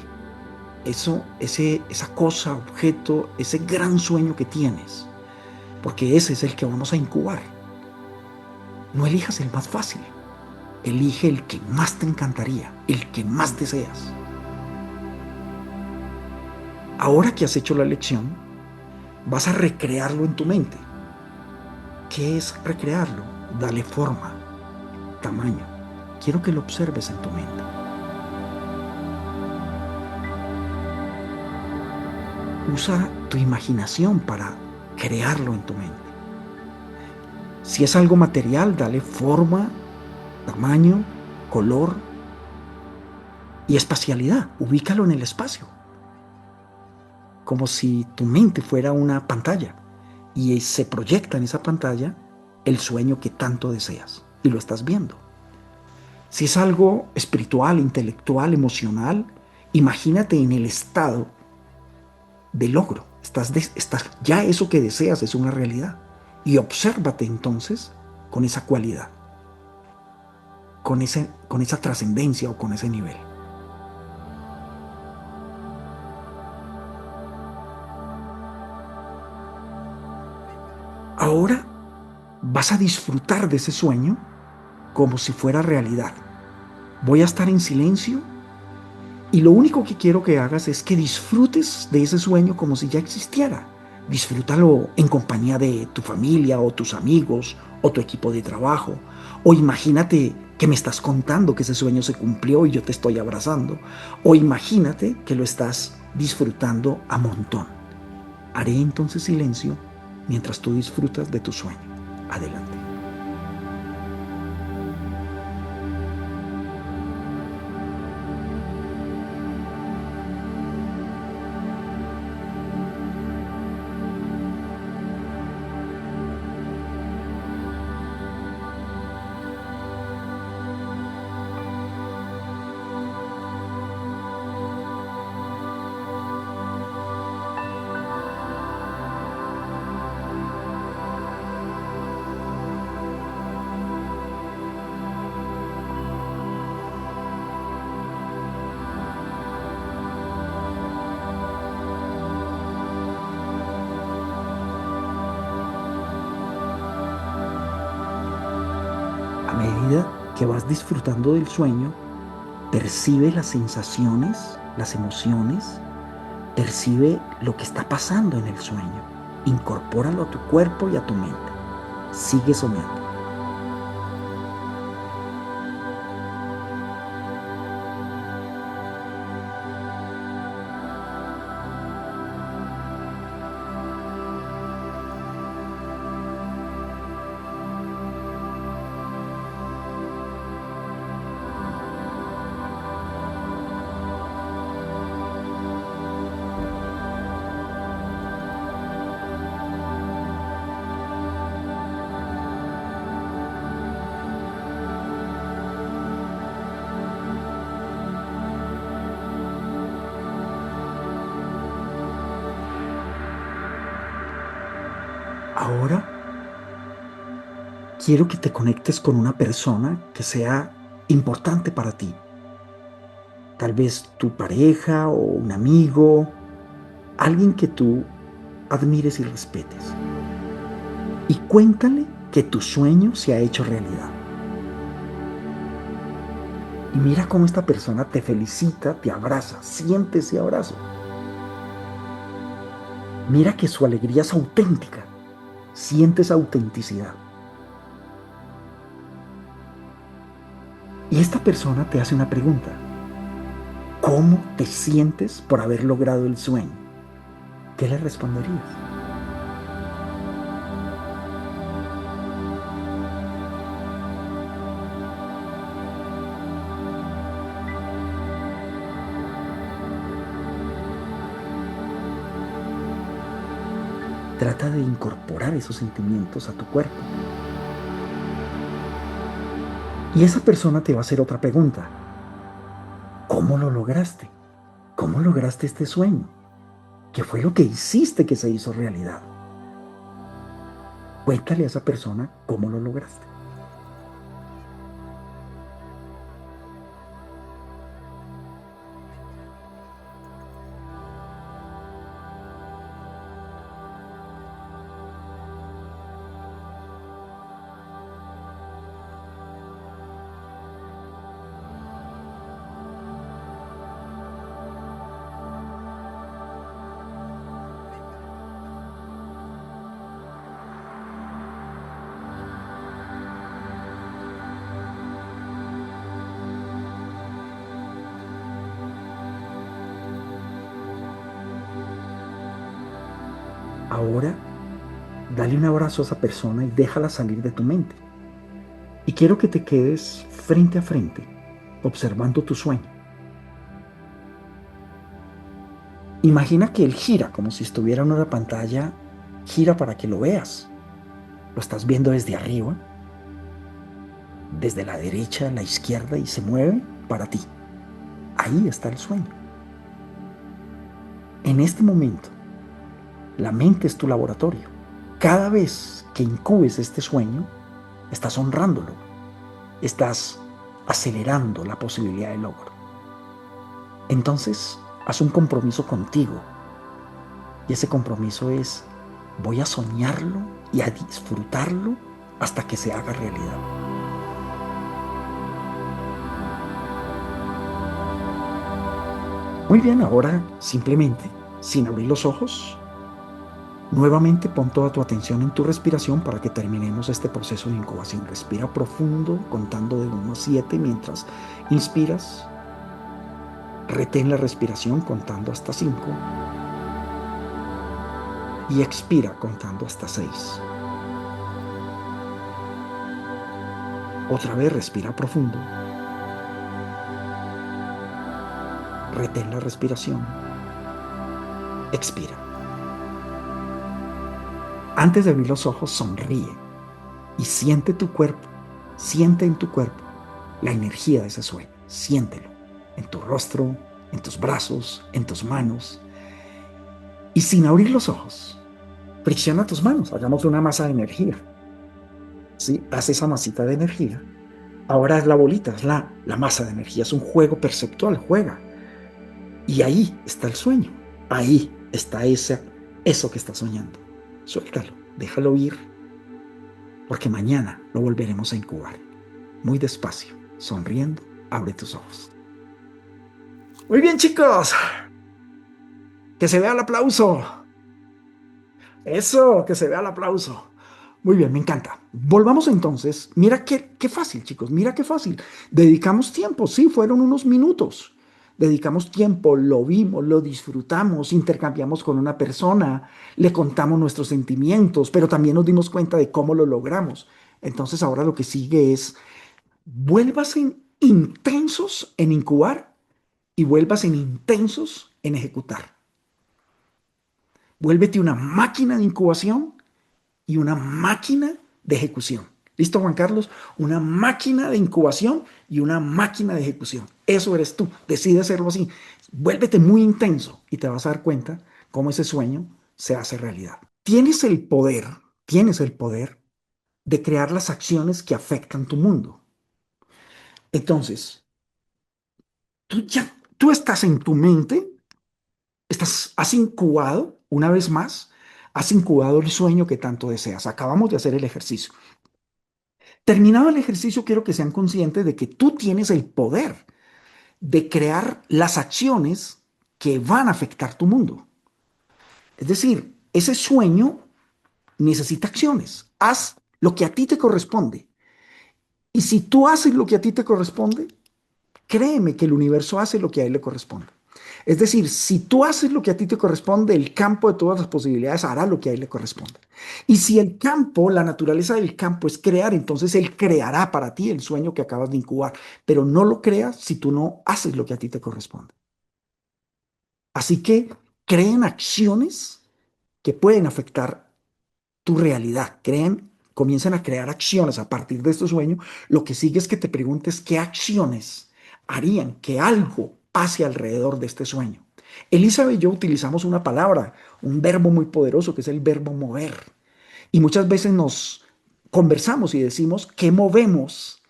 Esa cosa, objeto, ese gran sueño que tienes. Porque ese es el que vamos a incubar. No elijas el más fácil. Elige el que más te encantaría, el que más deseas. Ahora que has hecho la elección, vas a recrearlo en tu mente. ¿Qué es recrearlo? Dale forma, tamaño. Quiero que lo observes en tu mente. Usa tu imaginación para crearlo en tu mente. Si es algo material, dale forma, tamaño, color y espacialidad. Ubícalo en el espacio. Como si tu mente fuera una pantalla y se proyecta en esa pantalla el sueño que tanto deseas y lo estás viendo. Si es algo espiritual, intelectual, emocional, imagínate en el estado de logro. Ya eso que deseas es una realidad. Y obsérvate entonces con esa cualidad, con esa trascendencia o con ese nivel. Ahora vas a disfrutar de ese sueño como si fuera realidad. Voy a estar en silencio y lo único que quiero que hagas es que disfrutes de ese sueño como si ya existiera. Disfrútalo en compañía de tu familia o tus amigos o tu equipo de trabajo. O imagínate que me estás contando que ese sueño se cumplió y yo te estoy abrazando. O imagínate que lo estás disfrutando a montón. Haré entonces silencio mientras tú disfrutas de tu sueño. Adelante. A medida que vas disfrutando del sueño, percibe las sensaciones, las emociones, percibe lo que está pasando en el sueño. Incorpóralo a tu cuerpo y a tu mente. Sigue soñando. Ahora quiero que te conectes con una persona que sea importante para ti. Tal vez tu pareja o un amigo, alguien que tú admires y respetes. Y cuéntale que tu sueño se ha hecho realidad. Y mira cómo esta persona te felicita, te abraza, siente ese abrazo. Mira que su alegría es auténtica, sientes autenticidad. Y esta persona te hace una pregunta. ¿Cómo te sientes por haber logrado el sueño? ¿Qué le responderías? Trata de incorporar esos sentimientos a tu cuerpo. Y esa persona te va a hacer otra pregunta. ¿Cómo lo lograste? ¿Cómo lograste este sueño? ¿Qué fue lo que hiciste que se hizo realidad? Cuéntale a esa persona cómo lo lograste. Ahora, dale un abrazo a esa persona y déjala salir de tu mente. Y quiero que te quedes frente a frente, observando tu sueño. Imagina que él gira como si estuviera en una pantalla, gira para que lo veas. Lo estás viendo desde arriba, desde la derecha a la izquierda y se mueve para ti. Ahí está el sueño. En este momento, la mente es tu laboratorio. Cada vez que incubes este sueño, estás honrándolo, estás acelerando la posibilidad de logro. Entonces, haz un compromiso contigo. Y ese compromiso es, voy a soñarlo y a disfrutarlo hasta que se haga realidad. Muy bien, ahora simplemente, sin abrir los ojos, nuevamente pon toda tu atención en tu respiración para que terminemos este proceso de incubación. Respira profundo, contando de 1 a 7 mientras inspiras. Retén la respiración contando hasta 5 y expira contando hasta 6. Otra vez respira profundo. Retén la respiración. Expira. Antes de abrir los ojos, sonríe y siente tu cuerpo, siente en tu cuerpo la energía de ese sueño. Siéntelo en tu rostro, en tus brazos, en tus manos. Y sin abrir los ojos, fricciona tus manos, hagamos una masa de energía. ¿Sí? Haz esa masita de energía. Ahora es la bolita, es la masa de energía, es un juego perceptual, juega. Y ahí está el sueño, ahí está eso que estás soñando. Suéltalo, déjalo ir, porque mañana lo volveremos a incubar. Muy despacio, sonriendo, abre tus ojos. Muy bien, chicos, que se vea el aplauso. Eso, que se vea el aplauso. Muy bien, me encanta. Volvamos entonces. Mira qué fácil, chicos, mira qué fácil. Dedicamos tiempo, sí, fueron unos minutos. Dedicamos tiempo, lo vimos, lo disfrutamos, intercambiamos con una persona, le contamos nuestros sentimientos, pero también nos dimos cuenta de cómo lo logramos. Entonces ahora lo que sigue es, vuélvase intensos en incubar y vuélvase intensos en ejecutar. Vuélvete una máquina de incubación y una máquina de ejecución. ¿Listo, Juan Carlos? Una máquina de incubación y una máquina de ejecución. Eso eres tú. Decide hacerlo así. Vuélvete muy intenso y te vas a dar cuenta cómo ese sueño se hace realidad. Tienes el poder tienes el poder de crear las acciones que afectan tu mundo. Entonces, tú estás en tu mente, has incubado, una vez más, has incubado el sueño que tanto deseas. Acabamos de hacer el ejercicio. Terminado el ejercicio, quiero que sean conscientes de que tú tienes el poder de crear las acciones que van a afectar tu mundo. Es decir, ese sueño necesita acciones. Haz lo que a ti te corresponde. Y si tú haces lo que a ti te corresponde, créeme que el universo hace lo que a él le corresponde. Es decir, si tú haces lo que a ti te corresponde, el campo de todas las posibilidades hará lo que a él le corresponde. Y si el campo, la naturaleza del campo es crear, entonces él creará para ti el sueño que acabas de incubar, pero no lo creas si tú no haces lo que a ti te corresponde. Así que creen acciones que pueden afectar tu realidad. Comienzan a crear acciones a partir de este sueño. Lo que sigue es que te preguntes qué acciones harían que algo pase alrededor de este sueño. Elizabeth y yo utilizamos una palabra, un verbo muy poderoso que es el verbo mover. Y muchas veces nos conversamos y decimos qué movemos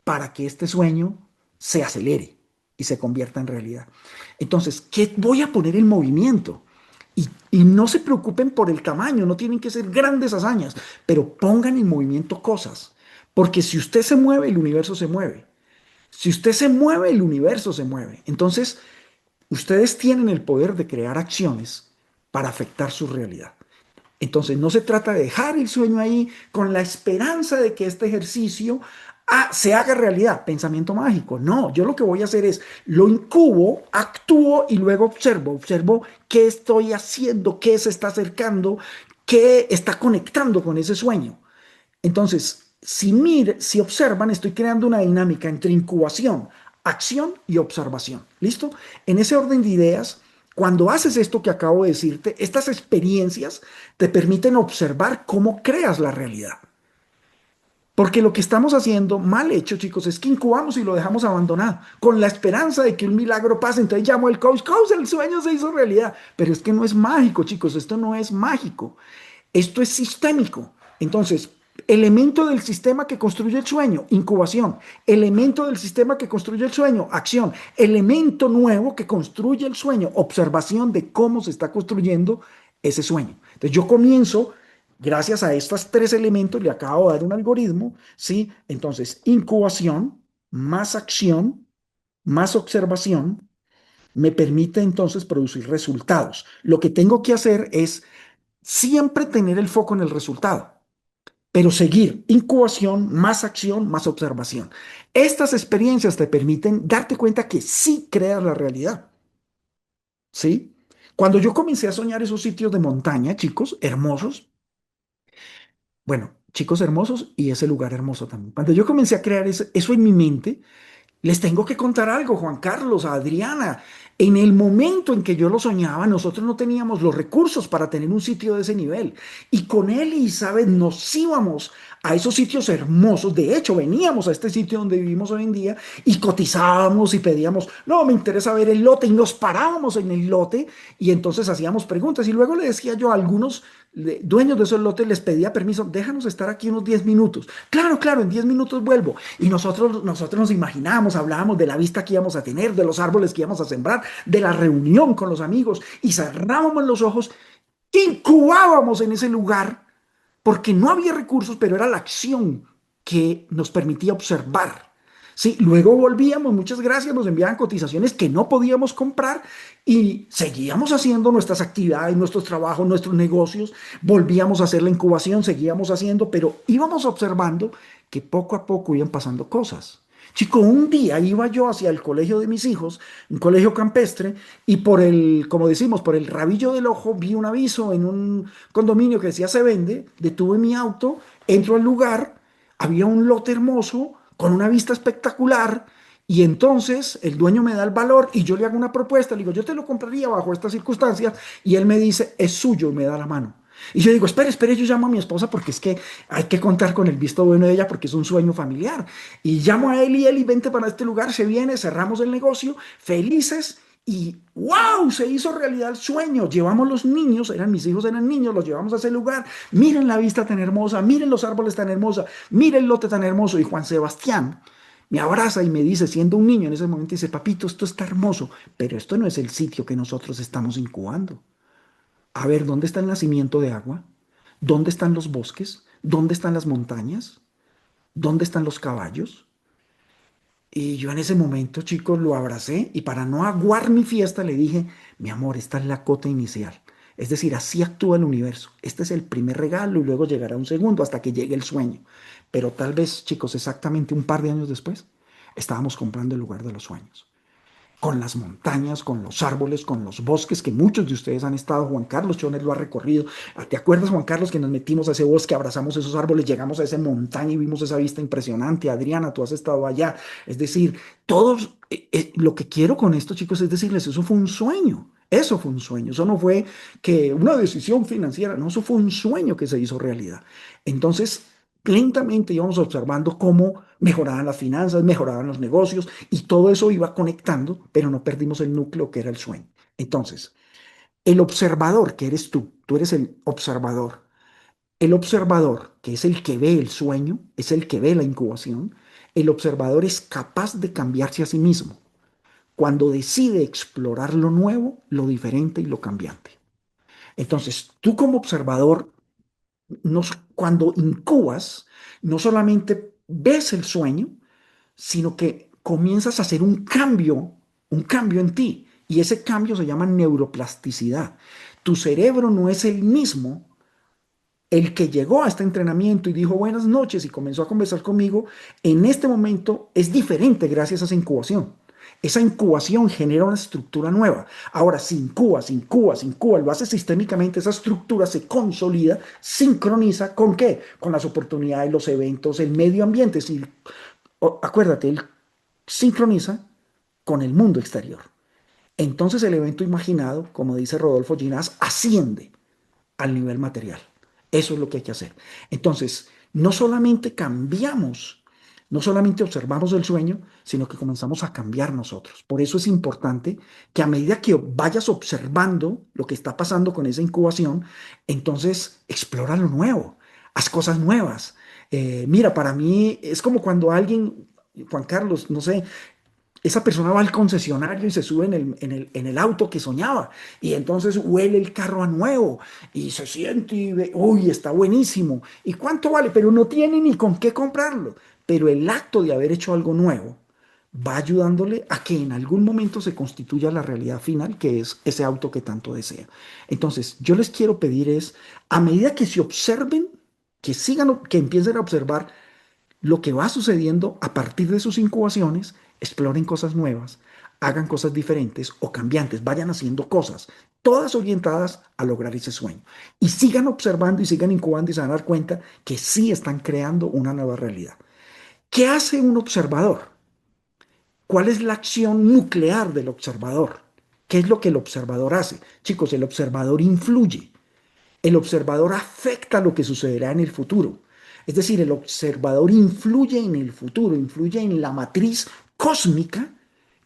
para que este sueño se acelere y se convierta en realidad. Entonces, ¿qué voy a poner en movimiento? Y no se preocupen por el tamaño, no tienen que ser grandes hazañas, pero pongan en movimiento cosas. Porque si usted se mueve, el universo se mueve. Si usted se mueve, el universo se mueve. Entonces, ustedes tienen el poder de crear acciones para afectar su realidad. Entonces, no se trata de dejar el sueño ahí con la esperanza de que este ejercicio se haga realidad, pensamiento mágico. No, yo lo que voy a hacer es, lo incubo, actúo y luego observo qué estoy haciendo, qué se está acercando, qué está conectando con ese sueño. Entonces, si observan, estoy creando una dinámica entre incubación, acción y observación. ¿Listo? En ese orden de ideas, cuando haces esto que acabo de decirte, estas experiencias te permiten observar cómo creas la realidad. Porque lo que estamos haciendo, mal hecho, chicos, es que incubamos y lo dejamos abandonado, con la esperanza de que un milagro pase. Entonces llamo al coach, el sueño se hizo realidad. Pero es que no es mágico, chicos, esto no es mágico. Esto es sistémico. Entonces, elemento del sistema que construye el sueño, incubación. Elemento del sistema que construye el sueño, acción. Elemento nuevo que construye el sueño, observación de cómo se está construyendo ese sueño. Entonces, yo comienzo, gracias a estos tres elementos, le acabo de dar un algoritmo, ¿sí? Entonces, incubación, más acción, más observación, me permite entonces producir resultados. Lo que tengo que hacer es siempre tener el foco en el resultado, pero seguir incubación, más acción, más observación. Estas experiencias te permiten darte cuenta que sí creas la realidad, ¿sí? Cuando yo comencé a soñar esos sitios de montaña, chicos, hermosos, bueno, chicos hermosos y ese lugar hermoso también. Cuando yo comencé a crear eso en mi mente, les tengo que contar algo, Juan Carlos, a Adriana. En el momento en que yo lo soñaba, nosotros no teníamos los recursos para tener un sitio de ese nivel. Y con él y Isabel nos íbamos a esos sitios hermosos. De hecho, veníamos a este sitio donde vivimos hoy en día y cotizábamos y pedíamos, no, me interesa ver el lote. Y nos parábamos en el lote y entonces hacíamos preguntas. Y luego le decía yo a algunos dueños de esos lotes, les pedía permiso, déjanos estar aquí unos 10 minutos. Claro, claro, en 10 minutos vuelvo. Y nosotros nos imaginábamos, hablábamos de la vista que íbamos a tener, de los árboles que íbamos a sembrar, de la reunión con los amigos, y cerrábamos los ojos, incubábamos en ese lugar, porque no había recursos, pero era la acción que nos permitía observar. Sí, luego volvíamos, muchas gracias, nos enviaban cotizaciones que no podíamos comprar y seguíamos haciendo nuestras actividades, nuestros trabajos, nuestros negocios, volvíamos a hacer la incubación, seguíamos haciendo, pero íbamos observando que poco a poco iban pasando cosas. Chico, un día iba yo hacia el colegio de mis hijos, un colegio campestre, y como decimos, por el rabillo del ojo vi un aviso en un condominio que decía se vende, detuve mi auto, entro al lugar, había un lote hermoso, con una vista espectacular, y entonces el dueño me da el valor y yo le hago una propuesta, le digo, yo te lo compraría bajo estas circunstancias, y él me dice, es suyo, y me da la mano. Y yo digo, espere, espere, yo llamo a mi esposa porque es que hay que contar con el visto bueno de ella porque es un sueño familiar. Y llamo a él y vente para este lugar, se viene, cerramos el negocio, felices, Y wow, se hizo realidad el sueño. Llevamos los niños, eran mis hijos, eran niños, los llevamos a ese lugar. Miren la vista tan hermosa, miren los árboles tan hermosos, miren el lote tan hermoso. Y Juan Sebastián me abraza y me dice, siendo un niño en ese momento, dice, papito, esto está hermoso, pero esto no es el sitio que nosotros estamos incubando. A ver, ¿dónde está el nacimiento de agua? ¿Dónde están los bosques? ¿Dónde están las montañas? ¿Dónde están los caballos? Y yo en ese momento, chicos, lo abracé y para no aguar mi fiesta le dije, mi amor, esta es la cota inicial. Es decir, así actúa el universo. Este es el primer regalo y luego llegará un segundo hasta que llegue el sueño. Pero tal vez, chicos, exactamente un par de años después, estábamos comprando el lugar de los sueños con las montañas, con los árboles, con los bosques, que muchos de ustedes han estado, Juan Carlos Chones lo ha recorrido. ¿Te acuerdas, Juan Carlos, que nos metimos a ese bosque, abrazamos esos árboles, llegamos a esa montaña y vimos esa vista impresionante? Adriana, tú has estado allá. Es decir, todos, lo que quiero con esto, chicos, es decirles, eso fue un sueño. Eso fue un sueño, eso no fue que una decisión financiera, no, eso fue un sueño que se hizo realidad. Entonces, lentamente íbamos observando cómo mejoraban las finanzas, mejoraban los negocios y todo eso iba conectando, pero no perdimos el núcleo que era el sueño. Entonces, el observador, que eres tú eres el observador. El observador, que es el que ve el sueño, es el que ve la incubación, el observador es capaz de cambiarse a sí mismo cuando decide explorar lo nuevo, lo diferente y lo cambiante. Entonces, tú como observador no, cuando incubas, no solamente ves el sueño, sino que comienzas a hacer un cambio en ti. Y ese cambio se llama neuroplasticidad. Tu cerebro no es el mismo. El que llegó a este entrenamiento y dijo buenas noches y comenzó a conversar conmigo, en este momento es diferente gracias a esa incubación. Esa incubación genera una estructura nueva. Ahora, si incubas, lo hace sistémicamente, esa estructura se consolida, sincroniza con qué? Con las oportunidades, los eventos, el medio ambiente. Es decir, acuérdate, él sincroniza con el mundo exterior. Entonces el evento imaginado, como dice Rodolfo Ginás, asciende al nivel material. Eso es lo que hay que hacer. Entonces, no solamente cambiamos, no solamente observamos el sueño, sino que comenzamos a cambiar nosotros. Por eso es importante que a medida que vayas observando lo que está pasando con esa incubación, entonces explora lo nuevo, haz cosas nuevas. Mira, para mí es como cuando alguien, Juan Carlos, no sé, esa persona va al concesionario y se sube en el auto que soñaba y entonces huele el carro a nuevo y se siente y ve, uy, está buenísimo. ¿Y cuánto vale? Pero no tiene ni con qué comprarlo. Pero el acto de haber hecho algo nuevo va ayudándole a que en algún momento se constituya la realidad final, que es ese auto que tanto desea. Entonces, yo les quiero pedir es, a medida que se observen, que sigan, que empiecen a observar lo que va sucediendo a partir de sus incubaciones, exploren cosas nuevas, hagan cosas diferentes o cambiantes, vayan haciendo cosas, todas orientadas a lograr ese sueño. Y sigan observando y sigan incubando y se van a dar cuenta que sí están creando una nueva realidad. ¿Qué hace un observador? ¿Cuál es la acción nuclear del observador? ¿Qué es lo que el observador hace? Chicos, el observador influye. El observador afecta lo que sucederá en el futuro. Es decir, el observador influye en el futuro, influye en la matriz cósmica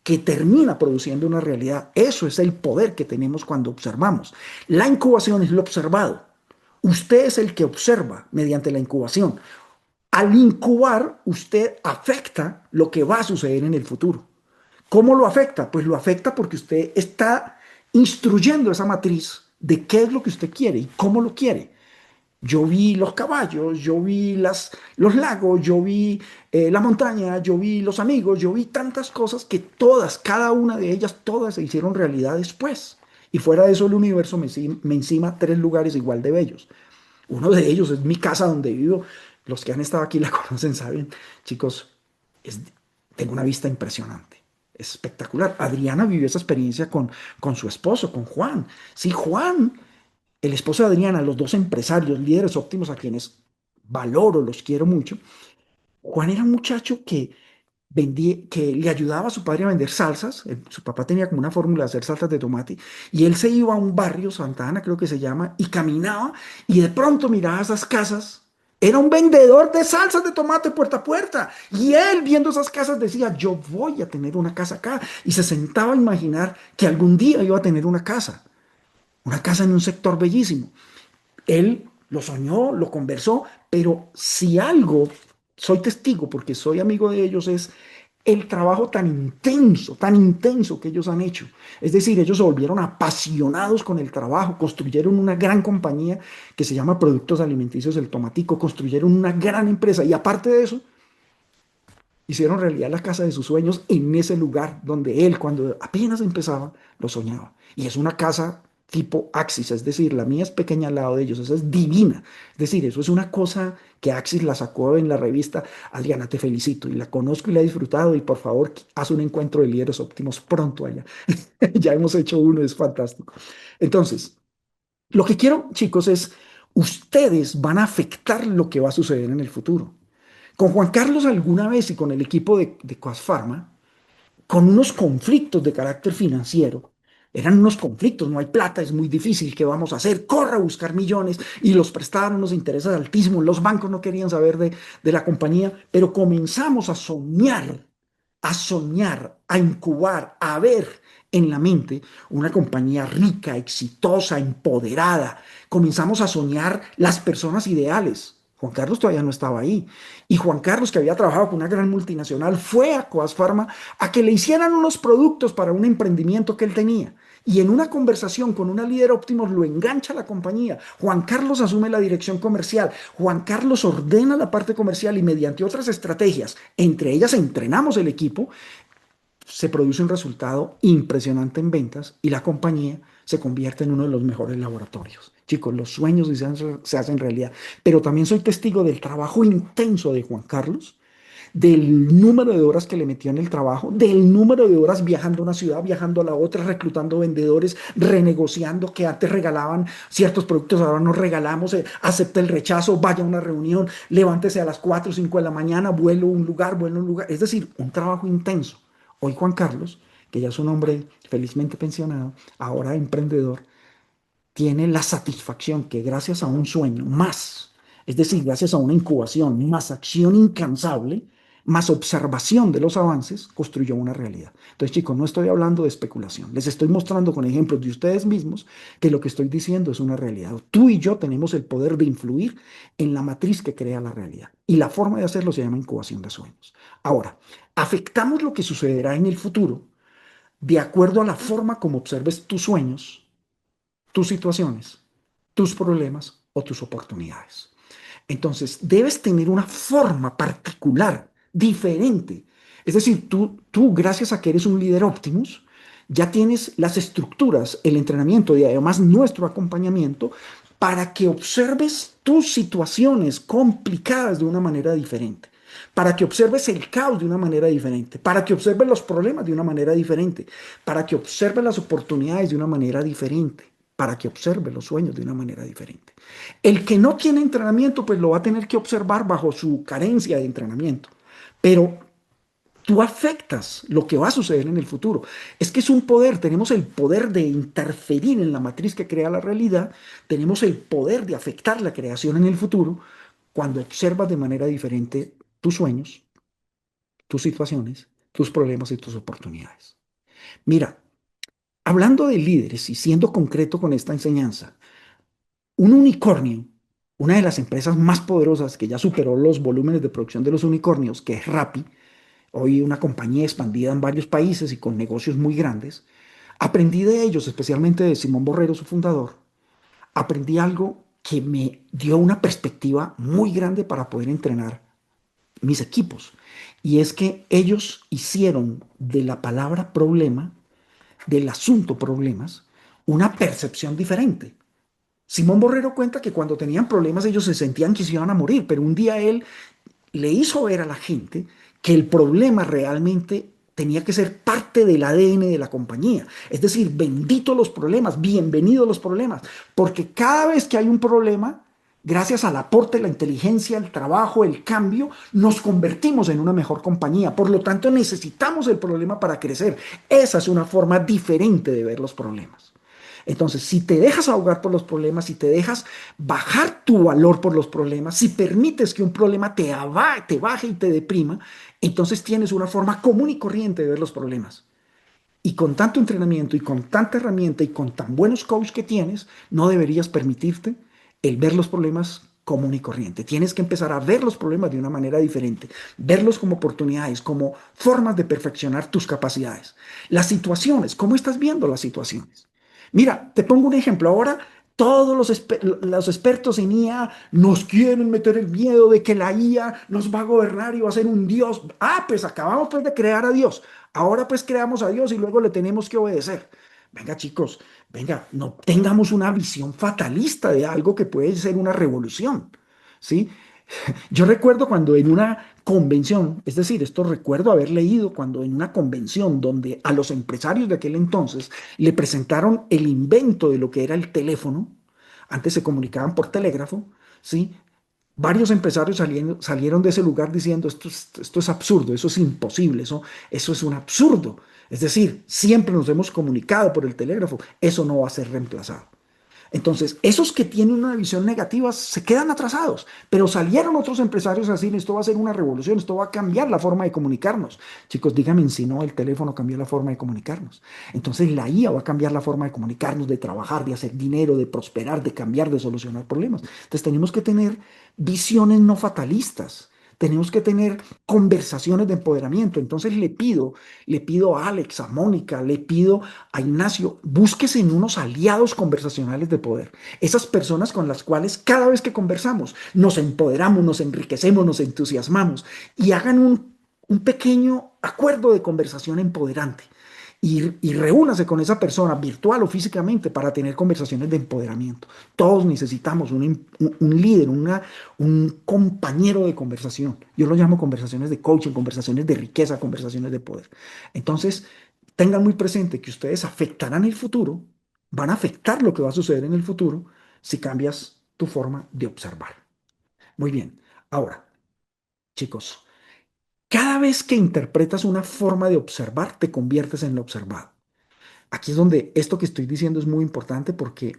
que termina produciendo una realidad. Eso es el poder que tenemos cuando observamos. La incubación es lo observado. Usted es el que observa mediante la incubación. Al incubar, usted afecta lo que va a suceder en el futuro. ¿Cómo lo afecta? Pues lo afecta porque usted está instruyendo esa matriz de qué es lo que usted quiere y cómo lo quiere. Yo vi los caballos, yo vi los lagos, yo vi la montaña, yo vi los amigos, yo vi tantas cosas que todas, cada una de ellas, todas se hicieron realidad después. Y fuera de eso el universo me encima tres lugares igual de bellos. Uno de ellos es mi casa donde vivo. Los que han estado aquí la conocen, saben, chicos, es, tengo una vista impresionante. Es espectacular. Adriana vivió esa experiencia con su esposo, con Juan. Sí, Juan, el esposo de Adriana, los dos empresarios, líderes óptimos a quienes valoro, los quiero mucho. Juan era un muchacho que vendía, que le ayudaba a su padre a vender salsas. Su papá tenía como una fórmula de hacer salsas de tomate y él se iba a un barrio, Santa Ana creo que se llama, y caminaba y de pronto miraba esas casas Era un vendedor de salsas de tomate puerta a puerta. Y él viendo esas casas decía, yo voy a tener una casa acá. Y se sentaba a imaginar que algún día iba a tener una casa en un sector bellísimo. Él lo soñó, lo conversó, pero si algo, soy testigo porque soy amigo de ellos, es el trabajo tan intenso que ellos han hecho. Es decir, ellos se volvieron apasionados con el trabajo, construyeron una gran compañía que se llama Productos Alimenticios El Tomatico, construyeron una gran empresa y aparte de eso, hicieron realidad la casa de sus sueños en ese lugar donde él, cuando apenas empezaba, lo soñaba. Y es una casa tipo Axis, es decir, la mía es pequeña al lado de ellos, esa es divina. Es decir, eso es una cosa que Axis la sacó en la revista. Adriana, te felicito y la conozco y la he disfrutado y por favor, haz un encuentro de líderes óptimos pronto allá. Ya hemos hecho uno, es fantástico. Entonces, lo que quiero, chicos, es ustedes van a afectar lo que va a suceder en el futuro. Con Juan Carlos alguna vez y con el equipo de Coas Pharma, con unos conflictos de carácter financiero. Eran unos conflictos, no hay plata, es muy difícil, ¿qué vamos a hacer? Corra a buscar millones y los prestaban unos intereses altísimos, los bancos no querían saber de la compañía, pero comenzamos a soñar, a incubar, a ver en la mente una compañía rica, exitosa, empoderada. Comenzamos a soñar las personas ideales. Juan Carlos todavía no estaba ahí. Y Juan Carlos, que había trabajado con una gran multinacional, fue a Coas Pharma a que le hicieran unos productos para un emprendimiento que él tenía. Y en una conversación con una líder Optimus lo engancha a la compañía. Juan Carlos asume la dirección comercial. Juan Carlos ordena la parte comercial y mediante otras estrategias, entre ellas entrenamos el equipo, se produce un resultado impresionante en ventas y la compañía se convierte en uno de los mejores laboratorios. Chicos, los sueños se hacen realidad, pero también soy testigo del trabajo intenso de Juan Carlos, del número de horas que le metió en el trabajo, del número de horas viajando a una ciudad, viajando a la otra, reclutando vendedores, renegociando que antes regalaban ciertos productos, ahora no regalamos, acepta el rechazo, vaya a una reunión, levántese a las 4 o 5 de la mañana, vuelo a un lugar, es decir, un trabajo intenso. Hoy Juan Carlos, que ya es un hombre felizmente pensionado, ahora emprendedor, tiene la satisfacción que gracias a un sueño más, es decir, gracias a una incubación, más acción incansable, más observación de los avances, construyó una realidad. Entonces, chicos, no estoy hablando de especulación, les estoy mostrando con ejemplos de ustedes mismos que lo que estoy diciendo es una realidad. Tú y yo tenemos el poder de influir en la matriz que crea la realidad. Y la forma de hacerlo se llama incubación de sueños. Ahora, afectamos lo que sucederá en el futuro de acuerdo a la forma como observes tus sueños, tus situaciones, tus problemas o tus oportunidades. Entonces, debes tener una forma particular, diferente. Es decir, tú gracias a que eres un líder Optimus, ya tienes las estructuras, el entrenamiento y además nuestro acompañamiento para que observes tus situaciones complicadas de una manera diferente, para que observes el caos de una manera diferente, para que observes los problemas de una manera diferente, para que observes las oportunidades de una manera diferente, para que observes los sueños de una manera diferente. El que no tiene entrenamiento, pues lo va a tener que observar bajo su carencia de entrenamiento. Pero tú afectas lo que va a suceder en el futuro. Es que es un poder, tenemos el poder de interferir en la matriz que crea la realidad, tenemos el poder de afectar la creación en el futuro cuando observas de manera diferente tus sueños, tus situaciones, tus problemas y tus oportunidades. Mira, hablando de líderes y siendo concreto con esta enseñanza, un unicornio, una de las empresas más poderosas que ya superó los volúmenes de producción de los unicornios, que es Rappi, hoy una compañía expandida en varios países y con negocios muy grandes, aprendí de ellos, especialmente de Simón Borrero, su fundador, aprendí algo que me dio una perspectiva muy grande para poder entrenar mis equipos. Y es que ellos hicieron de la palabra problema, del asunto problemas, una percepción diferente. Simón Borrero cuenta que cuando tenían problemas ellos se sentían que se iban a morir, pero un día él le hizo ver a la gente que el problema realmente tenía que ser parte del ADN de la compañía. Es decir, bendito los problemas, bienvenidos los problemas, porque cada vez que hay un problema, gracias al aporte, la inteligencia, el trabajo, el cambio, nos convertimos en una mejor compañía. Por lo tanto, necesitamos el problema para crecer. Esa es una forma diferente de ver los problemas. Entonces, si te dejas ahogar por los problemas, si te dejas bajar tu valor por los problemas, si permites que un problema te baje y te deprima, entonces tienes una forma común y corriente de ver los problemas. Y con tanto entrenamiento y con tanta herramienta y con tan buenos coaches que tienes, no deberías permitirte el ver los problemas común y corriente. Tienes que empezar a ver los problemas de una manera diferente, verlos como oportunidades, como formas de perfeccionar tus capacidades. Las situaciones, ¿cómo estás viendo las situaciones? Mira, te pongo un ejemplo. Ahora todos los expertos en IA nos quieren meter el miedo de que la IA nos va a gobernar y va a ser un Dios. Ah, pues acabamos pues de crear a Dios. Ahora pues creamos a Dios y luego le tenemos que obedecer. Venga, chicos, venga, no tengamos una visión fatalista de algo que puede ser una revolución, ¿sí? Yo recuerdo cuando en una convención, es decir, esto recuerdo haber leído cuando en una convención donde a los empresarios de aquel entonces le presentaron el invento de lo que era el teléfono, antes se comunicaban por telégrafo, ¿sí? Varios empresarios salieron de ese lugar diciendo esto es absurdo, eso es imposible, eso es un absurdo. Es decir, siempre nos hemos comunicado por el telégrafo, eso no va a ser reemplazado. Entonces, esos que tienen una visión negativa se quedan atrasados, pero salieron otros empresarios a decir, esto va a ser una revolución, esto va a cambiar la forma de comunicarnos. Chicos, díganme si no, el teléfono cambió la forma de comunicarnos. Entonces, la IA va a cambiar la forma de comunicarnos, de trabajar, de hacer dinero, de prosperar, de cambiar, de solucionar problemas. Entonces, tenemos que tener visiones no fatalistas. Tenemos que tener conversaciones de empoderamiento. Entonces le pido a Alex, a Mónica, le pido a Ignacio, búsquese en unos aliados conversacionales de poder. Esas personas con las cuales cada vez que conversamos nos empoderamos, nos enriquecemos, nos entusiasmamos y hagan un pequeño acuerdo de conversación empoderante. Y reúnase con esa persona virtual o físicamente para tener conversaciones de empoderamiento. Todos necesitamos un líder, un compañero de conversación. Yo lo llamo conversaciones de coaching, conversaciones de riqueza, conversaciones de poder. Entonces, tengan muy presente que ustedes afectarán el futuro, van a afectar lo que va a suceder en el futuro si cambias tu forma de observar. Muy bien. Ahora, chicos, cada vez que interpretas una forma de observar, te conviertes en lo observado. Aquí es donde esto que estoy diciendo es muy importante porque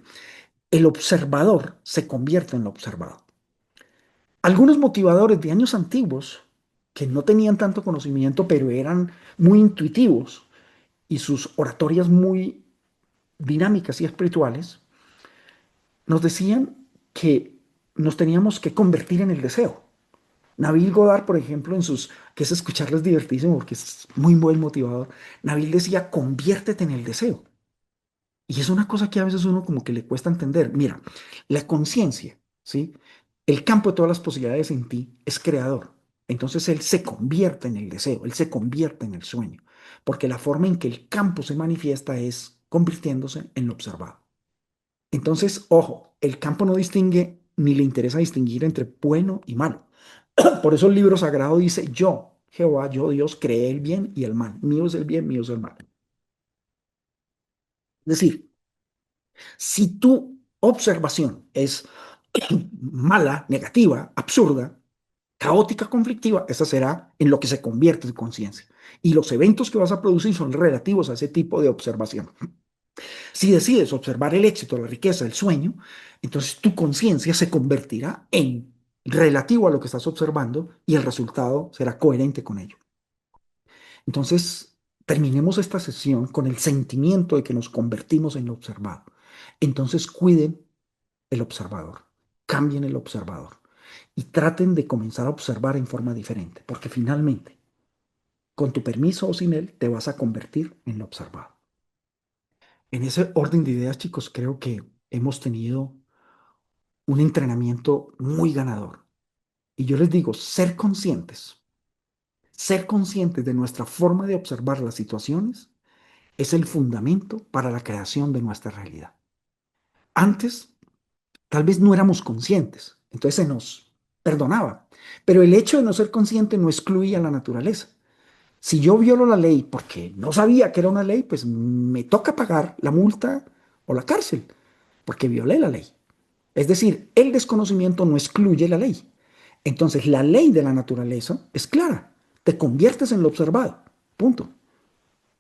el observador se convierte en lo observado. Algunos motivadores de años antiguos que no tenían tanto conocimiento, pero eran muy intuitivos y sus oratorias muy dinámicas y espirituales, nos decían que nos teníamos que convertir en el deseo. Nabil Godard, por ejemplo, que es escucharles divertísimo porque es muy buen motivador, Nabil decía, conviértete en el deseo. Y es una cosa que a veces uno como que le cuesta entender. Mira, la conciencia, ¿sí? El campo de todas las posibilidades en ti es creador. Entonces él se convierte en el deseo, él se convierte en el sueño, porque la forma en que el campo se manifiesta es convirtiéndose en lo observado. Entonces, ojo, el campo no distingue ni le interesa distinguir entre bueno y malo. Por eso el libro sagrado dice, yo, Jehová, yo Dios, creé el bien y el mal. Mío es el bien, mío es el mal. Es decir, si tu observación es mala, negativa, absurda, caótica, conflictiva, esa será en lo que se convierte en conciencia. Y los eventos que vas a producir son relativos a ese tipo de observación. Si decides observar el éxito, la riqueza, el sueño, entonces tu conciencia se convertirá en relativo a lo que estás observando y el resultado será coherente con ello. Entonces, terminemos esta sesión con el sentimiento de que nos convertimos en lo observado. Entonces, cuiden el observador, cambien el observador y traten de comenzar a observar en forma diferente, porque finalmente, con tu permiso o sin él, te vas a convertir en lo observado. En ese orden de ideas, chicos, creo que hemos tenido un entrenamiento muy ganador. Y yo les digo, ser conscientes de nuestra forma de observar las situaciones es el fundamento para la creación de nuestra realidad. Antes, tal vez no éramos conscientes, entonces se nos perdonaba, pero el hecho de no ser consciente no excluía la naturaleza. Si yo violo la ley porque no sabía que era una ley, pues me toca pagar la multa o la cárcel, porque violé la ley. Es decir, el desconocimiento no excluye la ley. Entonces, la ley de la naturaleza es clara. Te conviertes en lo observado. Punto.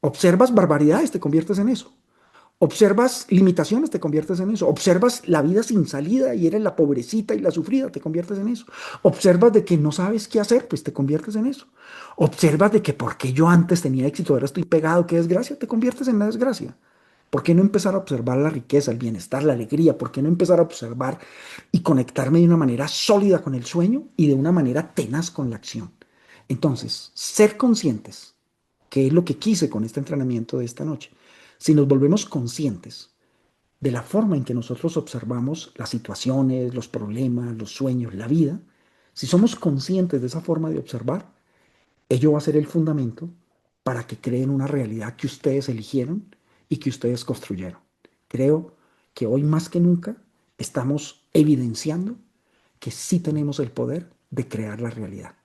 Observas barbaridades, te conviertes en eso. Observas limitaciones, te conviertes en eso. Observas la vida sin salida y eres la pobrecita y la sufrida, te conviertes en eso. Observas de que no sabes qué hacer, pues te conviertes en eso. Observas de que porque yo antes tenía éxito, ahora estoy pegado, qué desgracia, te conviertes en la desgracia. ¿Por qué no empezar a observar la riqueza, el bienestar, la alegría? ¿Por qué no empezar a observar y conectarme de una manera sólida con el sueño y de una manera tenaz con la acción? Entonces, ser conscientes, que es lo que quise con este entrenamiento de esta noche. Si nos volvemos conscientes de la forma en que nosotros observamos las situaciones, los problemas, los sueños, la vida, si somos conscientes de esa forma de observar, ello va a ser el fundamento para que creen una realidad que ustedes eligieron y que ustedes construyeron. Creo que hoy más que nunca estamos evidenciando que sí tenemos el poder de crear la realidad.